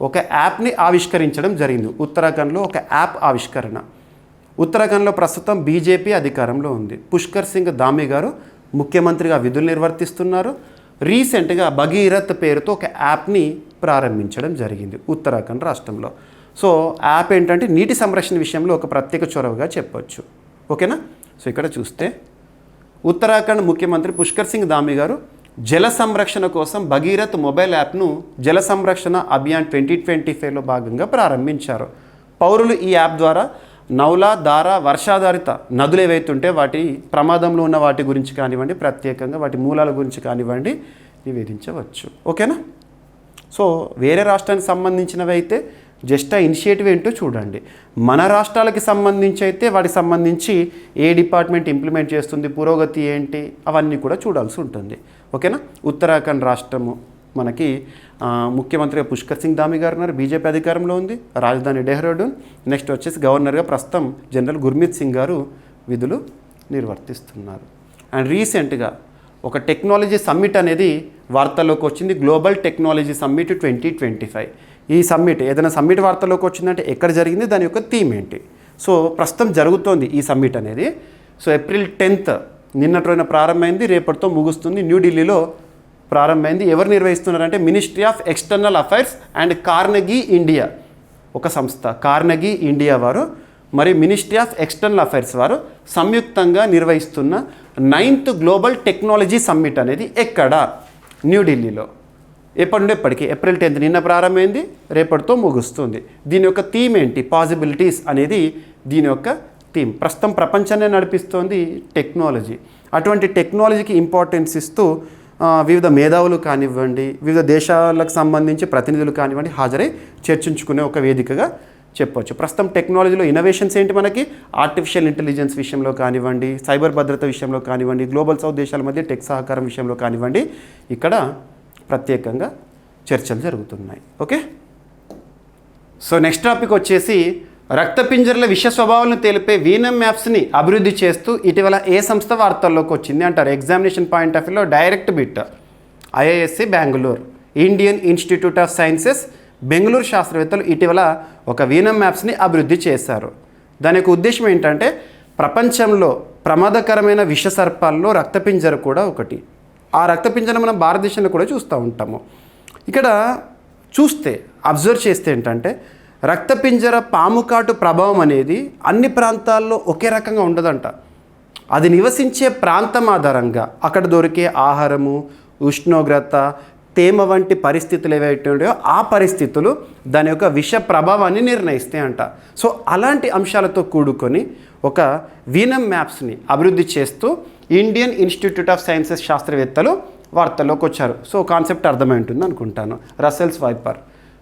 ఒక యాప్ని ఆవిష్కరించడం జరిగింది. ఉత్తరాఖండ్లో ఒక యాప్ ఆవిష్కరణ. ఉత్తరాఖండ్లో ప్రస్తుతం బీజేపీ అధికారంలో ఉంది. పుష్కర్ సింగ్ ధామీ గారు ముఖ్యమంత్రిగా విధులు నిర్వర్తిస్తున్నారు. రీసెంట్గా భగీరథ్ పేరుతో ఒక యాప్ని ప్రారంభించడం జరిగింది ఉత్తరాఖండ్ రాష్ట్రంలో. సో యాప్ ఏంటంటే నీటి సంరక్షణ విషయంలో ఒక ప్రత్యేక చొరవగా చెప్పొచ్చు. ఓకేనా, సో ఇక్కడ చూస్తే ఉత్తరాఖండ్ ముఖ్యమంత్రి పుష్కర్ సింగ్ ధామీ గారు జల సంరక్షణ కోసం భగీరథ్ మొబైల్ యాప్ను జల సంరక్షణ అభియాన్ 2025లో భాగంగా ప్రారంభించారు. పౌరులు ఈ యాప్ ద్వారా నౌలా, దార, వర్షాధారిత నదులు ఏవైతుంటే వాటి ప్రమాదంలో ఉన్న వాటి గురించి కానివ్వండి, ప్రత్యేకంగా వాటి మూలాల గురించి కానివ్వండి నివేదించవచ్చు. ఓకేనా, సో వేరే రాష్ట్రానికి సంబంధించినవి అయితే జస్ట్ ఆ ఇనిషియేటివ్ ఏంటో చూడండి. మన రాష్ట్రాలకి సంబంధించి అయితే వాటికి సంబంధించి ఏ డిపార్ట్మెంట్ ఇంప్లిమెంట్ చేస్తుంది, పురోగతి ఏంటి, అవన్నీ కూడా చూడాల్సి ఉంటుంది. ఓకేనా, ఉత్తరాఖండ్ రాష్ట్రము మనకి ముఖ్యమంత్రిగా పుష్కర్ సింగ్ ధామీ గారు ఉన్నారు, బీజేపీ అధికారంలో ఉంది, రాజధాని డెహ్రాడూన్. నెక్స్ట్ వచ్చేసి గవర్నర్గా ప్రస్తుతం జనరల్ గుర్మీత్ సింగ్ గారు విధులు నిర్వర్తిస్తున్నారు. అండ్ రీసెంట్గా ఒక టెక్నాలజీ సమ్మిట్ అనేది వార్తల్లోకి వచ్చింది, గ్లోబల్ టెక్నాలజీ సమ్మిట్ 2025. ఈ సమ్మిట్, ఏదైనా సమ్మిట్ వార్తల్లోకి వచ్చిందంటే ఎక్కడ జరిగింది, దాని యొక్క థీమ్ ఏంటి? సో ప్రస్తుతం జరుగుతోంది ఈ సమ్మిట్ అనేది. సో ఏప్రిల్ 10th నిన్నటి రోజున ప్రారంభమైంది, రేపటితో ముగుస్తుంది. న్యూఢిల్లీలో ప్రారంభమైంది. ఎవరు నిర్వహిస్తున్నారంటే ministry of external affairs and Carnegie India, ఒక సంస్థ కార్నెగీ ఇండియా వారు మరి మినిస్ట్రీ ఆఫ్ ఎక్స్టర్నల్ అఫైర్స్ వారు సంయుక్తంగా నిర్వహిస్తున్న 9th గ్లోబల్ టెక్నాలజీ సమ్మిట్ అనేది ఎక్కడ? న్యూఢిల్లీలో. ఎప్పటి నుండి ఎప్పటికీ? ఏప్రిల్ 10th నిన్న ప్రారంభమైంది, రేపటితో ముగుస్తుంది. దీని యొక్క థీమ్ ఏంటి? పాసిబిలిటీస్ అనేది దీని యొక్క థీమ్. ప్రస్తుతం ప్రపంచాన్ని నడిపిస్తోంది టెక్నాలజీ. అటువంటి టెక్నాలజీకి ఇంపార్టెన్స్ ఇస్తూ వివిధ మేధావులు కానివ్వండి, వివిధ దేశాలకు సంబంధించి ప్రతినిధులు కానివ్వండి హాజరై చర్చించుకునే ఒక వేదికగా చెప్పవచ్చు. ప్రస్తుతం టెక్నాలజీలో ఇన్నోవేషన్స్ ఏంటి మనకి? ఆర్టిఫిషియల్ ఇంటెలిజెన్స్ విషయంలో కానివ్వండి, సైబర్ భద్రత విషయంలో కానివ్వండి, గ్లోబల్ సౌత్ దేశాల మధ్య టెక్ సహకారం విషయంలో కానివ్వండి, ఇక్కడ ప్రత్యేకంగా చర్చలు జరుగుతున్నాయి. ఓకే, సో నెక్స్ట్ టాపిక్ వచ్చేసి రక్తపింజర్ల విష స్వభావాలను తెలిపే వీనమ్ మ్యాప్స్ని అభివృద్ధి చేస్తూ ఇటీవల ఏ సంస్థ వార్తల్లోకి వచ్చింది అంటారు? ఎగ్జామినేషన్ పాయింట్ ఆఫ్ వ్యూలో direct bit. IISc Bengaluru, Indian institute of sciences Bengaluru శాస్త్రవేత్తలు ఇటీవల ఒక వీనమ్ మ్యాప్స్ని అభివృద్ధి చేశారు. దాని యొక్క ఉద్దేశం ఏంటంటే ప్రపంచంలో ప్రమాదకరమైన విషసర్పాల్లో రక్తపింజర కూడా ఒకటి. ఆ రక్తపింజర మనం భారతదేశంలో కూడా చూస్తూ ఉంటాము. ఇక్కడ చూస్తే అబ్జర్వ్ చేస్తే ఏంటంటే రక్తపింజర పాము కాటు ప్రభావం అనేది అన్ని ప్రాంతాల్లో ఒకే రకంగా ఉండదంట. అది నివసించే ప్రాంతం ఆధారంగా అక్కడ దొరికే ఆహారము, ఉష్ణోగ్రత, తేమ వంటి పరిస్థితులు ఏవైతే ఉంటాయో ఆ పరిస్థితులు దాని యొక్క విష ప్రభావాన్ని నిర్ణయిస్తాయంట. సో అలాంటి అంశాలతో కూడుకొని ఒక వీనమ్ మ్యాప్స్ని అభివృద్ధి చేస్తూ ఇండియన్ ఇన్స్టిట్యూట్ ఆఫ్ సైన్సెస్ శాస్త్రవేత్తలు వార్తల్లోకి వచ్చారు. సో కాన్సెప్ట్ అర్థమై ఉంటుంది అనుకుంటాను. Russell's wiper.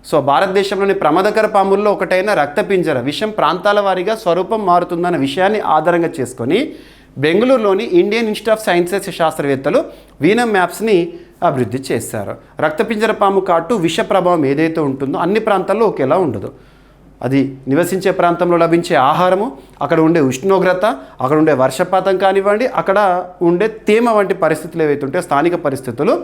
సో భారతదేశంలోని ప్రమాదకర పాముల్లో ఒకటైన రక్తపింజర విషం ప్రాంతాల వారీగా స్వరూపం మారుతుందన్న విషయాన్ని ఆధారంగా చేసుకొని బెంగళూరులోని ఇండియన్ ఇన్స్టిట్యూట్ ఆఫ్ సైన్సెస్ శాస్త్రవేత్తలు వీనమ్ మ్యాప్స్ని అభివృద్ధి చేశారు. రక్తపింజర పాము కాటు విష ప్రభావం ఏదైతే ఉంటుందో అన్ని ప్రాంతాల్లో ఒకేలా ఉండదు. అది నివసించే ప్రాంతంలో లభించే ఆహారము, అక్కడ ఉండే ఉష్ణోగ్రత, అక్కడ ఉండే వర్షపాతం కానివ్వండి, అక్కడ ఉండే తేమ వంటి పరిస్థితులు ఏవైతే ఉంటే స్థానిక పరిస్థితులు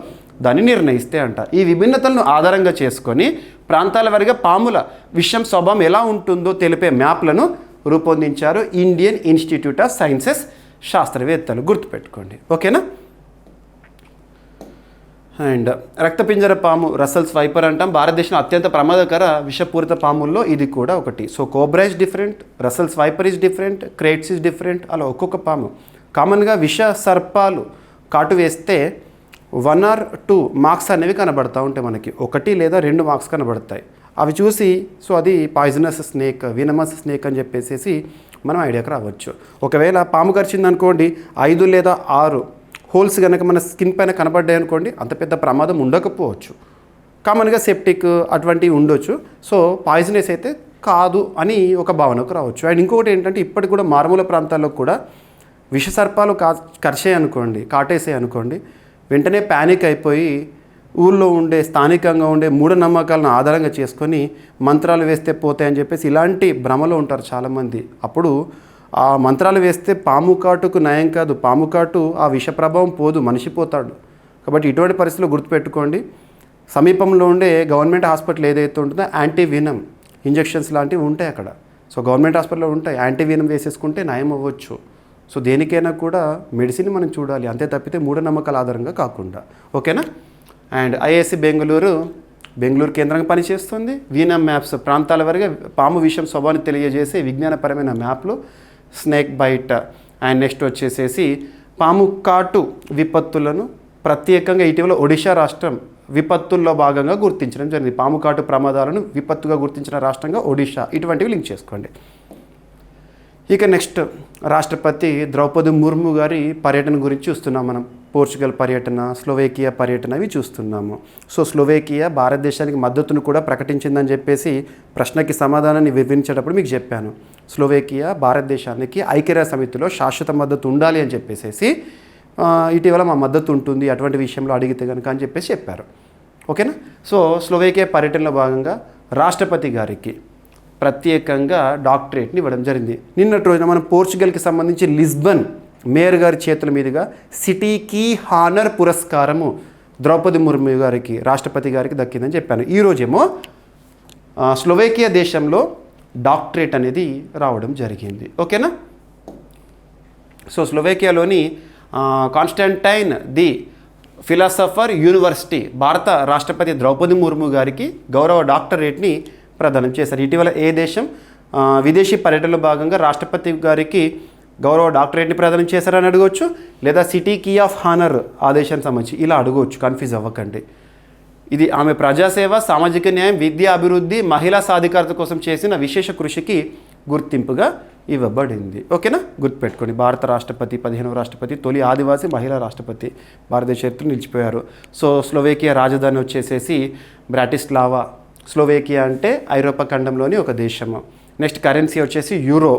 దాన్ని నిర్ణయిస్తాయి అంట. ఈ విభిన్నతలను ఆధారంగా చేసుకొని ప్రాంతాల వారీగా పాముల విషం స్వభావం ఎలా ఉంటుందో తెలిపే మ్యాప్లను రూపొందించారు ఇండియన్ ఇన్స్టిట్యూట్ ఆఫ్ సైన్సెస్ శాస్త్రవేత్తలు. గుర్తుపెట్టుకోండి, ఓకేనా. అండ్ రక్తపింజర పాము రసెల్స్ వైపర్ అంటాం. భారతదేశంలో అత్యంత ప్రమాదకర విషపూరిత పాముల్లో ఇది కూడా ఒకటి. So cobra is different, Russell's viper is different, kraits is different. అలా ఒక్కొక్క పాము కామన్గా విష సర్పాలు కాటు వేస్తే 1 or 2 మార్క్స్ అనేవి కనబడతా ఉంటాయి మనకి. 1 లేదా 2 మార్క్స్ కనబడతాయి. అవి చూసి సో అది పాయిజనస్ స్నేక్, వీనమస్ స్నేక్ అని చెప్పేసి మనం ఐడియాకి రావచ్చు. ఒకవేళ పాము కరిచింది అనుకోండి 5 లేదా 6 హోల్స్ కనుక మన స్కిన్ పైన కనబడ్డాయి అనుకోండి అంత పెద్ద ప్రమాదం ఉండకపోవచ్చు. కామన్గా సెప్టిక్ అటువంటివి ఉండొచ్చు. సో పాయిజనస్ అయితే కాదు అని ఒక భావనకు రావచ్చు. అండ్ ఇంకొకటి ఏంటంటే ఇప్పటికి కూడా మారుమూల ప్రాంతాల్లో కూడా విషసర్పాలు కరిచాయి అనుకోండి, కాటేసాయి అనుకోండి, వెంటనే ప్యానిక్ అయిపోయి ఊళ్ళో ఉండే స్థానికంగా ఉండే మూఢనమ్మకాలను ఆధారంగా చేసుకొని మంత్రాలు వేస్తే పోతాయని చెప్పేసి ఇలాంటి భ్రమలో ఉంటారు చాలామంది. అప్పుడు ఆ మంత్రాలు వేస్తే పాము కాటుకు నయం కాదు, పాము కాటు ఆ విష ప్రభావం పోదు, మనిషి పోతాడు. కాబట్టి ఇటువంటి పరిస్థితుల్లో గుర్తుపెట్టుకోండి. సమీపంలో ఉండే గవర్నమెంట్ హాస్పిటల్ ఏదైతే ఉంటుందో యాంటీవీనమ్ ఇంజెక్షన్స్ లాంటివి ఉంటాయి అక్కడ. సో గవర్నమెంట్ హాస్పిటల్లో ఉంటాయి, యాంటీవీనమ్ వేసేసుకుంటే నయం అవ్వచ్చు. సో దేనికైనా కూడా మెడిసిన్ మనం చూడాలి, అంతే తప్పితే మూఢనమ్మకాల ఆధారంగా కాకుండా, ఓకేనా. అండ్ ఐఐఎస్సి బెంగళూరు కేంద్రంగా పనిచేస్తుంది. వీనమ్ మ్యాప్స్ ప్రాంతాల వరకు పాము విషం స్వభావాన్ని తెలియజేసే విజ్ఞానపరమైన మ్యాప్లు, స్నేక్ బైట్. అండ్ నెక్స్ట్ వచ్చేసేసి పాము కాటు విపత్తులను ప్రత్యేకంగా ఇటీవల ఒడిషా రాష్ట్రం విపత్తుల్లో భాగంగా గుర్తించడం జరిగింది. పాము కాటు ప్రమాదాలను విపత్తుగా గుర్తించిన రాష్ట్రంగా ఒడిషా. ఇటువంటివి లింక్ చేసుకోండి. ఇక నెక్స్ట్ రాష్ట్రపతి ద్రౌపది ముర్ము గారి పర్యటన గురించి చూస్తున్నాం మనం. పోర్చుగల్ పర్యటన, స్లోవేకియా పర్యటన ఇవి చూస్తున్నాము. సో స్లోవేకియా భారతదేశానికి మద్దతును కూడా ప్రకటించిందని చెప్పేసి ప్రశ్నకి సమాధానాన్ని వివరించేటప్పుడు మీకు చెప్పాను. స్లోవేకియా భారతదేశానికి ఐక్యరాజ్య సమితిలో శాశ్వత మద్దతు ఉండాలి అని చెప్పేసి ఇటీవల మా మద్దతు ఉంటుంది అటువంటి విషయంలో అడిగితే కనుక అని చెప్పేసి చెప్పారు, ఓకేనా. సో స్లోవేకియా పర్యటనలో భాగంగా రాష్ట్రపతి గారికి ప్రత్యేకంగా డాక్టరేట్ని ఇవ్వడం జరిగింది. నిన్నటి రోజున మనం పోర్చుగల్కి సంబంధించి లిస్బన్ మేయర్ గారి చేతుల మీదుగా సిటీకి హానర్ పురస్కారము ద్రౌపది ముర్ము గారికి, రాష్ట్రపతి గారికి దక్కిందని చెప్పాను. ఈరోజేమో స్లోవేకియా దేశంలో డాక్టరేట్ అనేది రావడం జరిగింది, ఓకేనా. సో స్లోవేకియాలోని కాన్స్టాంటైన్ ది ఫిలాసఫర్ యూనివర్సిటీ భారత రాష్ట్రపతి ద్రౌపది ముర్ము గారికి గౌరవ డాక్టరేట్ని ప్రదానం చేశారు. ఇటీవల ఏ దేశం విదేశీ పర్యటనలో భాగంగా రాష్ట్రపతి గారికి గౌరవ డాక్టరేట్ని ప్రదానం చేశారని అడగవచ్చు, లేదా సిటీ కీ ఆఫ్ హానర్ ఆదేశానికి సంబంధించి ఇలా అడగవచ్చు. కన్ఫ్యూజ్ అవ్వకండి. ఇది ఆమె ప్రజాసేవ, సామాజిక న్యాయం, విద్యా అభివృద్ధి, మహిళా సాధికారత కోసం చేసిన విశేష కృషికి గుర్తింపుగా ఇవ్వబడింది, ఓకేనా. గుర్తుపెట్టుకోండి, భారత రాష్ట్రపతి 15వ రాష్ట్రపతి, తొలి ఆదివాసీ మహిళా రాష్ట్రపతి, భారతదేశ చరిత్ర నిలిచిపోయారు. సో స్లోవేకియా రాజధాని వచ్చేసేసి బ్రాటిస్లావా. స్లోవేకియా అంటే ఐరోపా ఖండంలోని ఒక దేశము. నెక్స్ట్ కరెన్సీ వచ్చేసి యూరో.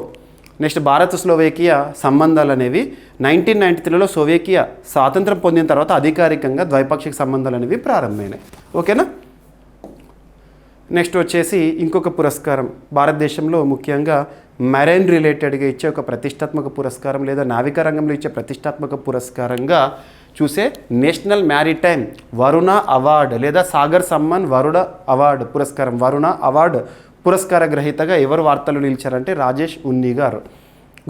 నెక్స్ట్ భారత్ స్లోవేకియా సంబంధాలు అనేవి 1993లో స్లోవేకియా స్వాతంత్రం పొందిన తర్వాత అధికారికంగా ద్వైపాక్షిక సంబంధాలు అనేవి ప్రారంభమైనాయి, ఓకేనా. నెక్స్ట్ వచ్చేసి ఇంకొక పురస్కారం భారతదేశంలో ముఖ్యంగా మెరైన్ రిలేటెడ్గా ఇచ్చే ఒక ప్రతిష్టాత్మక పురస్కారం లేదా నావికా రంగంలో ఇచ్చే ప్రతిష్టాత్మక పురస్కారంగా చూసే నేషనల్ మ్యారిటైమ్ వరుణ అవార్డు లేదా సాగర్ సమ్మాన్ వరుణ అవార్డు పురస్కారం వరుణ అవార్డు పురస్కార గ్రహీతగా ఎవరు వార్తలు నిలిచారంటే రాజేష్ ఉన్ని గారు.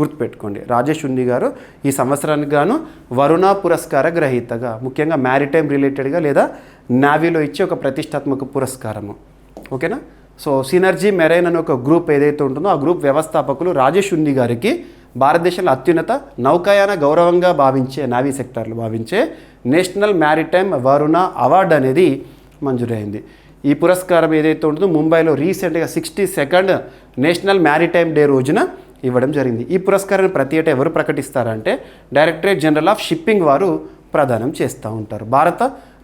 గుర్తుపెట్టుకోండి, రాజేష్ ఉన్ని గారు ఈ సంవత్సరానికి గాను వరుణ పురస్కార గ్రహీతగా, ముఖ్యంగా మ్యారిటైమ్ రిలేటెడ్గా లేదా నావీలో ఇచ్చే ఒక ప్రతిష్టాత్మక పురస్కారము. ఓకేనా. సో సినర్జీ మెరైన్ అనే ఒక గ్రూప్ ఏదైతే ఉంటుందో ఆ గ్రూప్ వ్యవస్థాపకులు రాజేష్ ఉన్ని గారికి భారతదేశంలో అత్యున్నత నౌకాయాన గౌరవంగా భావించే నావీ సెక్టార్లు భావించే నేషనల్ మ్యారిటైమ్ వరుణ అవార్డు అనేది మంజూరైంది. ఈ పురస్కారం ఏదైతే ఉంటుందో ముంబైలో రీసెంట్గా 62nd నేషనల్ మ్యారిటైమ్ డే రోజున ఇవ్వడం జరిగింది. ఈ పురస్కారాన్ని ప్రతి ఏటా ఎవరు ప్రకటిస్తారంటే డైరెక్టరేట్ జనరల్ ఆఫ్ షిప్పింగ్ వారు ప్రదానం చేస్తూ ఉంటారు. భారత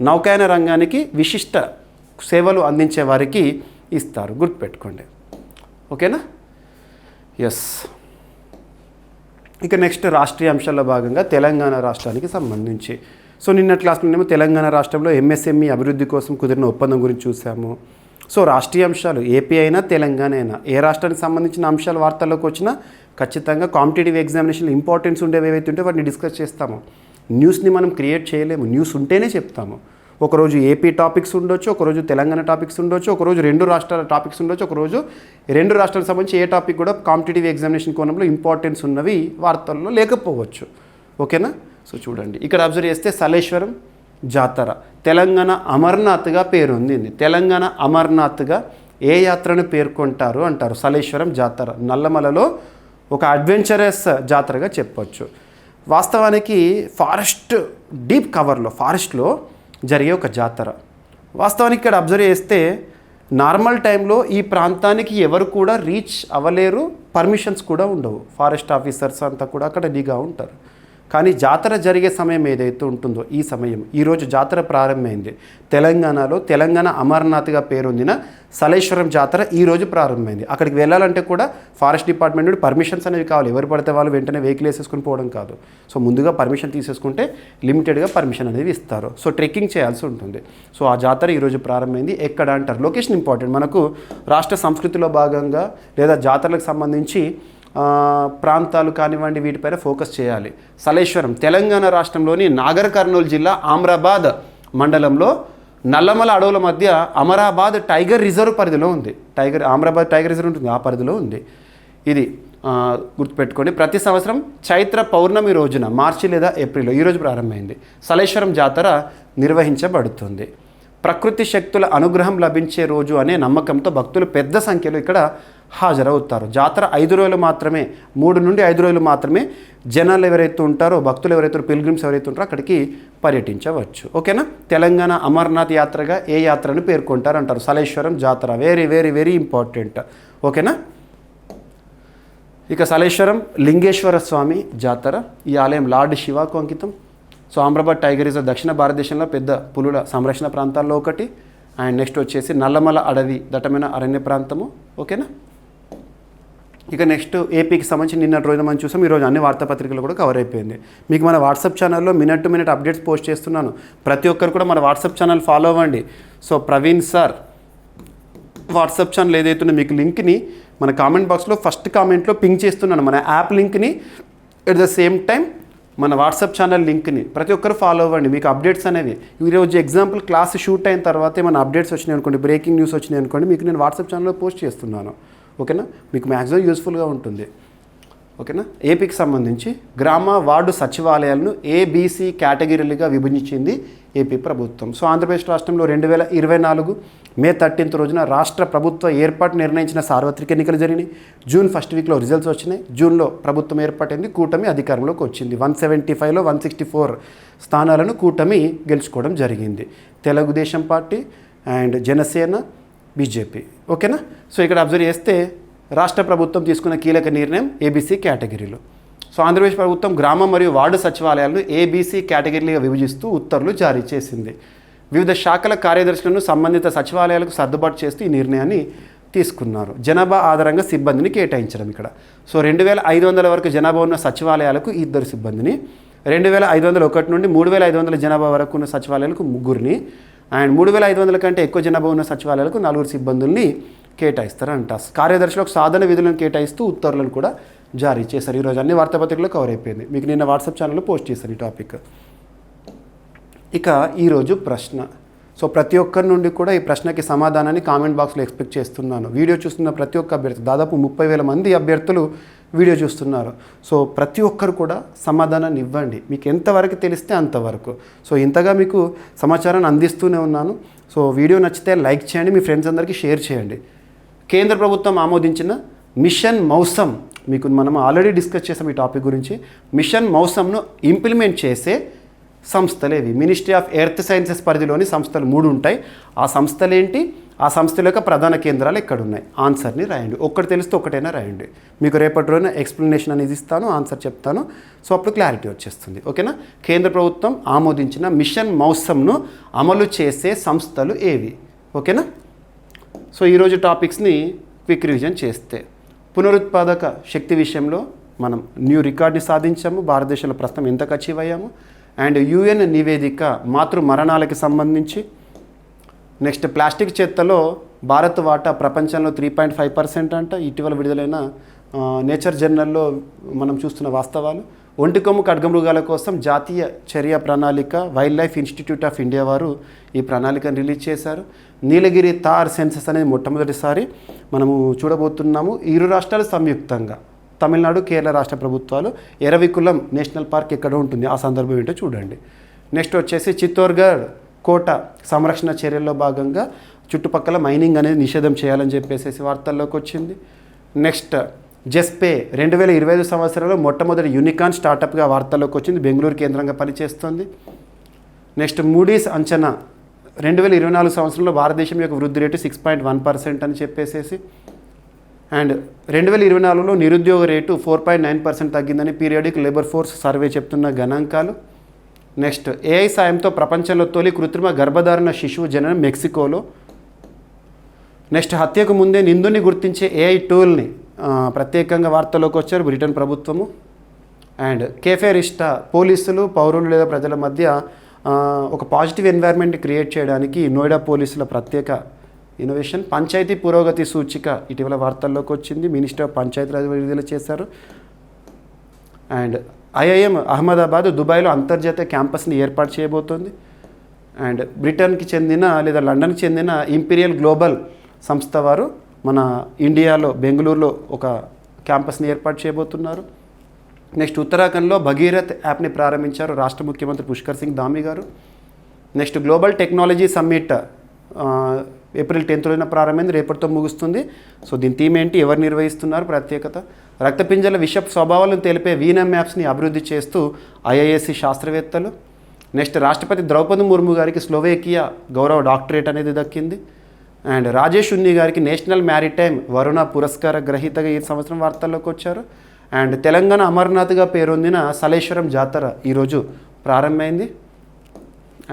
నౌకాయాన రంగానికి విశిష్ట సేవలు అందించే వారికి ఇస్తారు. గుర్తుపెట్టుకోండి. ఓకేనా. ఎస్. ఇక నెక్స్ట్ రాష్ట్రీయ అంశాల్లో భాగంగా తెలంగాణ రాష్ట్రానికి సంబంధించి సో నిన్నటి క్లాస్లోనేమో తెలంగాణ రాష్ట్రంలో ఎంఎస్ఎంఈ అభివృద్ధి కోసం కుదిరిన ఒప్పందం గురించి చూసాము. సో రాష్ట్రీయ అంశాలు ఏపీ అయినా తెలంగాణ అయినా ఏ రాష్ట్రానికి సంబంధించిన అంశాలు వార్తల్లోకి వచ్చినా ఖచ్చితంగా కాంపిటేటివ్ ఎగ్జామినేషన్లో ఇంపార్టెన్స్ ఉండేవి ఏవైతే ఉంటే వాటిని డిస్కస్ చేస్తాము. న్యూస్ని మనం క్రియేట్ చేయలేము, న్యూస్ ఉంటేనే చెప్తాము. ఒకరోజు ఏపీ టాపిక్స్ ఉండొచ్చు, ఒకరోజు తెలంగాణ టాపిక్స్ ఉండొచ్చు, ఒకరోజు 2 రాష్ట్రాల టాపిక్స్ ఉండొచ్చు, ఒకరోజు 2 రాష్ట్రాలకు సంబంధించి ఏ టాపిక్ కూడా కాంపిటేటివ్ ఎగ్జామినేషన్ కోణంలో ఇంపార్టెన్స్ ఉన్నవి వార్తల్లో లేకపోవచ్చు. ఓకేనా. సో చూడండి, ఇక్కడ అబ్జర్వ్ చేస్తే సలేశ్వరం జాతర తెలంగాణ అమర్నాథ్గా పేరొంది. తెలంగాణ అమర్నాథ్గా ఏ యాత్రను పేర్కొంటారు అంటారు? సలేశ్వరం జాతర నల్లమలలో ఒక అడ్వెంచరస్ జాతరగా చెప్పొచ్చు. వాస్తవానికి ఫారెస్ట్ డీప్ కవర్లో ఫారెస్ట్లో జరిగే ఒక జాతర. వాస్తవానికి ఇక్కడ అబ్జర్వ్ చేస్తే నార్మల్ టైంలో ఈ ప్రాంతానికి ఎవరు కూడా రీచ్ అవ్వలేరు, పర్మిషన్స్ కూడా ఉండవు. ఫారెస్ట్ ఆఫీసర్స్ అంతా కూడా అక్కడ నిఘా ఉంటారు. కానీ జాతర జరిగే సమయం ఏదైతే ఉంటుందో ఈ సమయం, ఈరోజు జాతర ప్రారంభమైంది. తెలంగాణలో తెలంగాణ అమర్నాథ్గా పేరొందిన సలేశ్వరం జాతర ఈరోజు ప్రారంభమైంది. అక్కడికి వెళ్ళాలంటే కూడా ఫారెస్ట్ డిపార్ట్మెంట్ నుండి పర్మిషన్స్ అనేవి కావాలి. ఎవరు పడితే వాళ్ళు వెంటనే వెహికల్ వేసేసుకుని పోవడం కాదు. సో ముందుగా పర్మిషన్ తీసేసుకుంటే లిమిటెడ్గా పర్మిషన్ అనేది ఇస్తారు. సో ట్రెక్కింగ్ చేయాల్సి ఉంటుంది. సో ఆ జాతర ఈరోజు ప్రారంభమైంది. ఎక్కడ అంటారు? Location important. మనకు రాష్ట్ర సంస్కృతిలో భాగంగా లేదా జాతరలకు సంబంధించి ప్రాంతాలు కానివ్వండి వీటిపైన ఫోకస్ చేయాలి. సలేశ్వరం తెలంగాణ రాష్ట్రంలోని నాగర్ కర్నూలు జిల్లా ఆమ్రాబాద్ మండలంలో నల్లమల అడవుల మధ్య అమరాబాద్ టైగర్ రిజర్వ్ పరిధిలో ఉంది. ఆమ్రాబాద్ టైగర్ రిజర్వ్ ఉంటుంది, ఆ పరిధిలో ఉంది. ఇది గుర్తుపెట్టుకోండి. ప్రతి సంవత్సరం చైత్ర పౌర్ణమి రోజున మార్చి లేదా ఏప్రిల్లో ఈరోజు ప్రారంభమైంది సలేశ్వరం జాతర నిర్వహించబడుతుంది. ప్రకృతి శక్తుల అనుగ్రహం లభించే రోజు అనే నమ్మకంతో భక్తులు పెద్ద సంఖ్యలో ఇక్కడ హాజరవుతారు. జాతర 5 రోజులు మాత్రమే, 3 నుండి 5 రోజులు మాత్రమే జనాలు ఎవరైతే ఉంటారో, భక్తులు ఎవరైతే పిల్గ్రిమ్స్ ఎవరైతే ఉంటారో అక్కడికి పర్యటించవచ్చు. ఓకేనా. తెలంగాణ అమర్నాథ్ యాత్రగా ఏ యాత్రను పేర్కొంటారు అంటారు? సలేశ్వరం జాతర. Very very very important. ఓకేనా. ఇక సలేశ్వరం లింగేశ్వర స్వామి జాతర. ఈ ఆలయం లార్డ్ శివకు అంకితం. సో ఆమ్రాబాద్ టైగర్ రిజర్వ్ దక్షిణ భారతదేశంలో పెద్ద పులుల సంరక్షణ ప్రాంతాల్లో ఒకటి. అండ్ నెక్స్ట్ వచ్చేసి నల్లమల అడవి దట్టమైన అరణ్య ప్రాంతము. ఓకేనా. ఇక నెక్స్ట్ ఏపీకి సంబంధించి నిన్నటి రోజున మనం చూసాం. ఈరోజు అన్ని వార్తాపత్రికలు కూడా కవర్ అయిపోయింది. మీకు మన వాట్సాప్ ఛానల్లో minute to minute updates post చేస్తున్నాను. ప్రతి ఒక్కరు కూడా మన వాట్సాప్ ఛానల్ ఫాలో అవ్వండి. So Praveen sir WhatsApp channel ఏదైతుందో మీకు లింక్ని మన కామెంట్ బాక్స్లో ఫస్ట్ కామెంట్లో పింగ్ చేస్తున్నాను. మన యాప్ లింక్ని ఎట్ ద సేమ్ టైం మన వాట్సాప్ ఛానల్ లింక్ని ప్రతి ఒక్కరు ఫాలో అవ్వండి. మీకు అప్డేట్స్ అనేవి ఈరోజు ఎగ్జాంపుల్ క్లాస్ షూట్ అయిన తర్వాత ఏమైనా అప్డేట్స్ వచ్చినాయి అనుకోండి, బ్రేకింగ్ న్యూస్ వచ్చినాయి అనుకోండి, మీకు నేను వాట్సాప్ ఛానల్లో పోస్ట్ చేస్తున్నాను. ఓకేనా. మీకు మ్యాక్సిమం యూస్ఫుల్గా ఉంటుంది. ఓకేనా. ఏపీకి సంబంధించి గ్రామ వార్డు సచివాలయాలను ఏబీసీ కేటగిరీలుగా విభజించింది ఏపీ ప్రభుత్వం. సో ఆంధ్రప్రదేశ్ రాష్ట్రంలో 2024 మే 13 రోజున రాష్ట్ర ప్రభుత్వ ఏర్పాటు నిర్ణయించిన సార్వత్రిక ఎన్నికలు జరిగినాయి. జూన్ ఫస్ట్ వీక్లో రిజల్ట్స్ వచ్చినాయి. జూన్లో ప్రభుత్వం ఏర్పాటైంది, కూటమి అధికారంలోకి వచ్చింది. 175లో 164 స్థానాలను కూటమి గెలుచుకోవడం జరిగింది. Telugu Desam party and Janasena, BJP. ఓకేనా. సో ఇక్కడ అబ్జర్వ్ చేస్తే రాష్ట్ర ప్రభుత్వం తీసుకున్న కీలక నిర్ణయం ఏబీసీ కేటగిరీలు. సో ఆంధ్రప్రదేశ్ ప్రభుత్వం గ్రామ మరియు వార్డు సచివాలయాలను ఏబీసీ కేటగిరీలుగా విభజిస్తూ ఉత్తర్వులు జారీ చేసింది. వివిధ శాఖల కార్యదర్శులను సంబంధిత సచివాలయాలకు సర్దుబాటు చేస్తూ ఈ నిర్ణయాన్ని తీసుకున్నారు. జనాభా ఆధారంగా సిబ్బందిని కేటాయించడం ఇక్కడ. సో 2500 వరకు జనాభా ఉన్న సచివాలయాలకు 2 సిబ్బందిని, 2501 నుండి 3500 జనాభా వరకు ఉన్న సచివాలయాలకు 3 అండ్ 3500 కంటే ఎక్కువ జనాభా ఉన్న సచివాలయాలకు 4 సిబ్బందుల్ని కేటాయిస్తారంట. కార్యదర్శులకు సాధన విధులను కేటాయిస్తూ ఉత్తర్వులను కూడా జారీ చేశారు. ఈరోజు అన్ని వార్తాపత్రికలు కవర్ అయిపోయింది. మీకు నిన్న వాట్సాప్ ఛానల్లో పోస్ట్ చేశాను ఈ టాపిక్. ఇక ఈరోజు ప్రశ్న. సో ప్రతి ఒక్కరి నుండి కూడా ఈ ప్రశ్నకి సమాధానాన్ని కామెంట్ బాక్స్లో ఎక్స్పెక్ట్ చేస్తున్నాను. వీడియో చూస్తున్న ప్రతి ఒక్క అభ్యర్థి, దాదాపు 30,000 మంది అభ్యర్థులు వీడియో చూస్తున్నారు. సో ప్రతి ఒక్కరు కూడా సమాధానాన్ని ఇవ్వండి, మీకు ఎంతవరకు తెలిస్తే అంతవరకు. సో ఇంతగా మీకు సమాచారాన్ని అందిస్తూనే ఉన్నాను. సో వీడియో నచ్చితే లైక్ చేయండి, మీ ఫ్రెండ్స్ అందరికీ షేర్ చేయండి. కేంద్ర ప్రభుత్వం ఆమోదించిన మిషన్ మౌసమ్, మీకు మనం ఆల్రెడీ డిస్కస్ చేసాం ఈ టాపిక్ గురించి. మిషన్ మౌసమ్ను ఇంప్లిమెంట్ చేసే సంస్థలేవి? మినిస్ట్రీ ఆఫ్ ఎర్త్ సైన్సెస్ పరిధిలోని సంస్థలు 3 ఉంటాయి. ఆ సంస్థలేంటి, ఆ సంస్థల యొక్క ప్రధాన కేంద్రాలు ఎక్కడ ఉన్నాయి? ఆన్సర్ని రాయండి. ఒక్కటి తెలిస్తే ఒకటైనా రాయండి. మీకు రేపటి రోజున ఎక్స్ప్లెనేషన్ అనేది ఇస్తాను, ఆన్సర్ చెప్తాను. సో అప్పుడు క్లారిటీ వచ్చేస్తుంది. ఓకేనా? కేంద్ర ప్రభుత్వం ఆమోదించిన మిషన్ మౌసమ్ను అమలు చేసే సంస్థలు ఏవి? ఓకేనా? సో ఈరోజు టాపిక్స్ని క్విక్ రివిజన్ చేస్తే, పునరుత్పాదక శక్తి విషయంలో మనం న్యూ రికార్డ్ని సాధించాము. భారతదేశంలో ప్రస్తుతం ఎంతకు అచీవ్ అయ్యాము. అండ్ యుఎన్ నివేదిక మాతృ మరణాలకి సంబంధించి. నెక్స్ట్ ప్లాస్టిక్ చెత్తలో భారత్ వాటా ప్రపంచంలో 3.5% అంట. ఇటీవల విడుదలైన నేచర్ జర్నల్లో మనం చూస్తున్న వాస్తవాలు. ఒంటికొమ్ము ఖడ్గమృగాల కోసం జాతీయ చర్య ప్రణాళిక wild life institute of India వారు ఈ ప్రణాళికను రిలీజ్ చేశారు. నీలగిరి తార్ సెన్సస్ అనేది మొట్టమొదటిసారి మనము చూడబోతున్నాము. 2 రాష్ట్రాలు సంయుక్తంగా, తమిళనాడు, కేరళ రాష్ట్ర ప్రభుత్వాలు. ఎరవికులం నేషనల్ పార్క్ ఎక్కడ ఉంటుంది, ఆ సందర్భం ఏంటో చూడండి. నెక్స్ట్ వచ్చేసి చిత్తోర్గఢ్ కోట సంరక్షణ చర్యల్లో భాగంగా చుట్టుపక్కల మైనింగ్ అనేది నిషేధం చేయాలని చెప్పేసి వార్తల్లోకి వచ్చింది. నెక్స్ట్ జెస్పే 2025 సంవత్సరంలో మొట్టమొదటి యూనికార్న్ స్టార్టప్గా వార్తల్లోకి వచ్చింది, బెంగళూరు కేంద్రంగా పనిచేస్తుంది. నెక్స్ట్ మూడీస్ అంచనా 2024 సంవత్సరంలో భారతదేశం యొక్క వృద్ధి రేటు 6.1% అని చెప్పేసి. అండ్ 2024లో నిరుద్యోగ రేటు 4.9% తగ్గిందని పీరియాడిక్ లేబర్ ఫోర్స్ సర్వే చెప్తున్న గణాంకాలు. నెక్స్ట్ ఏఐ సాయంతో ప్రపంచంలో తొలి కృత్రిమ గర్భధారణ శిశువు జననం మెక్సికోలో. నెక్స్ట్ హత్యకు ముందే నిందుని గుర్తించే ఏఐ టూల్ని ప్రత్యేకంగా వార్తలోకి వచ్చారు బ్రిటన్ ప్రభుత్వము. అండ్ కేఫే రిస్టా పోలీసులు, పౌరులు లేదా ప్రజల మధ్య ఒక పాజిటివ్ ఎన్వైర్న్మెంట్ క్రియేట్ చేయడానికి నోయిడా పోలీసుల ప్రత్యేక ఇన్నోవేషన్. పంచాయతీ పురోగతి సూచిక ఇటీవల వార్తల్లోకి వచ్చింది, మినిస్టర్ ఆఫ్ పంచాయతీరాజ్ విడుదల చేశారు. అండ్ ఐఐఎం అహ్మదాబాద్, దుబాయ్లో అంతర్జాతీయ క్యాంపస్ని ఏర్పాటు చేయబోతోంది. అండ్ బ్రిటన్కి చెందిన లేదా లండన్కి చెందిన ఇంపీరియల్ గ్లోబల్ సంస్థ వారు మన ఇండియాలో బెంగళూరులో ఒక క్యాంపస్ని ఏర్పాటు చేయబోతున్నారు. నెక్స్ట్ ఉత్తరాఖండ్లో భగీరథ్ యాప్ని ప్రారంభించారు రాష్ట్ర ముఖ్యమంత్రి పుష్కర్ సింగ్ ధామీ గారు. Next global technology summit April 10th రోజున ప్రారంభమైంది, రేపటితో ముగుస్తుంది. సో దీని థీమ్ ఏంటి, ఎవరు నిర్వహిస్తున్నారు, ప్రత్యేకత. రక్తపింజల విష స్వభావాలను తెలిపే వీనమ్ యాప్స్ని అభివృద్ధి చేస్తూ ఐఐఎస్సి శాస్త్రవేత్తలు. నెక్స్ట్ రాష్ట్రపతి ద్రౌపది ముర్ము గారికి స్లోవేకియా గౌరవ డాక్టరేట్ అనేది దక్కింది. అండ్ రాజేష్ ఉన్ని గారికి నేషనల్ మ్యారిటైమ్ వరుణ పురస్కార గ్రహీతగా ఈ సంవత్సరం వార్తల్లోకి వచ్చారు. అండ్ తెలంగాణ అమర్నాథ్గా పేరొందిన సలేశ్వరం జాతర ఈరోజు ప్రారంభమైంది.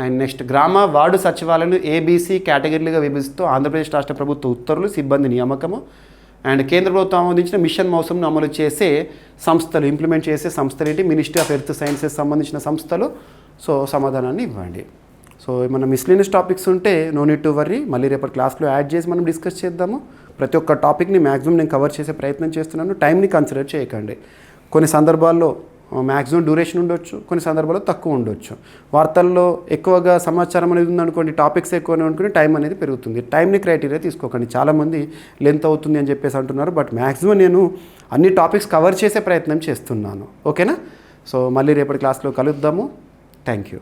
అండ్ నెక్స్ట్ గ్రామ వార్డు సచివాలయాలు ఏబీసీ కేటగిరీలుగా విభజిస్తూ ఆంధ్రప్రదేశ్ రాష్ట్ర ప్రభుత్వ ఉత్తర్వులు, సిబ్బంది నియామకము. అండ్ కేంద్ర ప్రభుత్వం ఆమోదించిన మిషన్ మౌసమ్ను అమలు చేసే సంస్థలు, ఇంప్లిమెంట్ చేసే సంస్థలు ఏంటి? మినిస్ట్రీ ఆఫ్ ఎర్త్ సైన్సెస్ సంబంధించిన సంస్థలు. సో సమాధానాన్ని ఇవ్వండి. సో ఏమన్నా మిస్లీనియస్ టాపిక్స్ ఉంటే నో నీడ్ టు వర్రీ, మళ్ళీ రేపటి క్లాస్లో యాడ్ చేసి మనం డిస్కస్ చేద్దాము. ప్రతి ఒక్క టాపిక్ని మ్యాక్సిమం నేను కవర్ చేసే ప్రయత్నం చేస్తున్నాను. టైంని కన్సిడర్ చేయకండి. కొన్ని సందర్భాల్లో మ్యాక్సిమం డ్యూరేషన్ ఉండొచ్చు, కొన్ని సందర్భాల్లో తక్కువ ఉండొచ్చు. వార్తల్లో ఎక్కువగా సమాచారం అనేది ఉందనుకోండి, టాపిక్స్ ఎక్కువనే అనుకుని టైం అనేది పెరుగుతుంది. టైంని క్రైటీరియా తీసుకోకండి. చాలామంది లెంత్ అవుతుంది అని చెప్పేసి అంటున్నారు, బట్ మ్యాక్సిమం నేను అన్ని టాపిక్స్ కవర్ చేసే ప్రయత్నం చేస్తున్నాను. ఓకేనా? సో మళ్ళీ రేపటి క్లాస్లో కలుద్దాము. Thank you.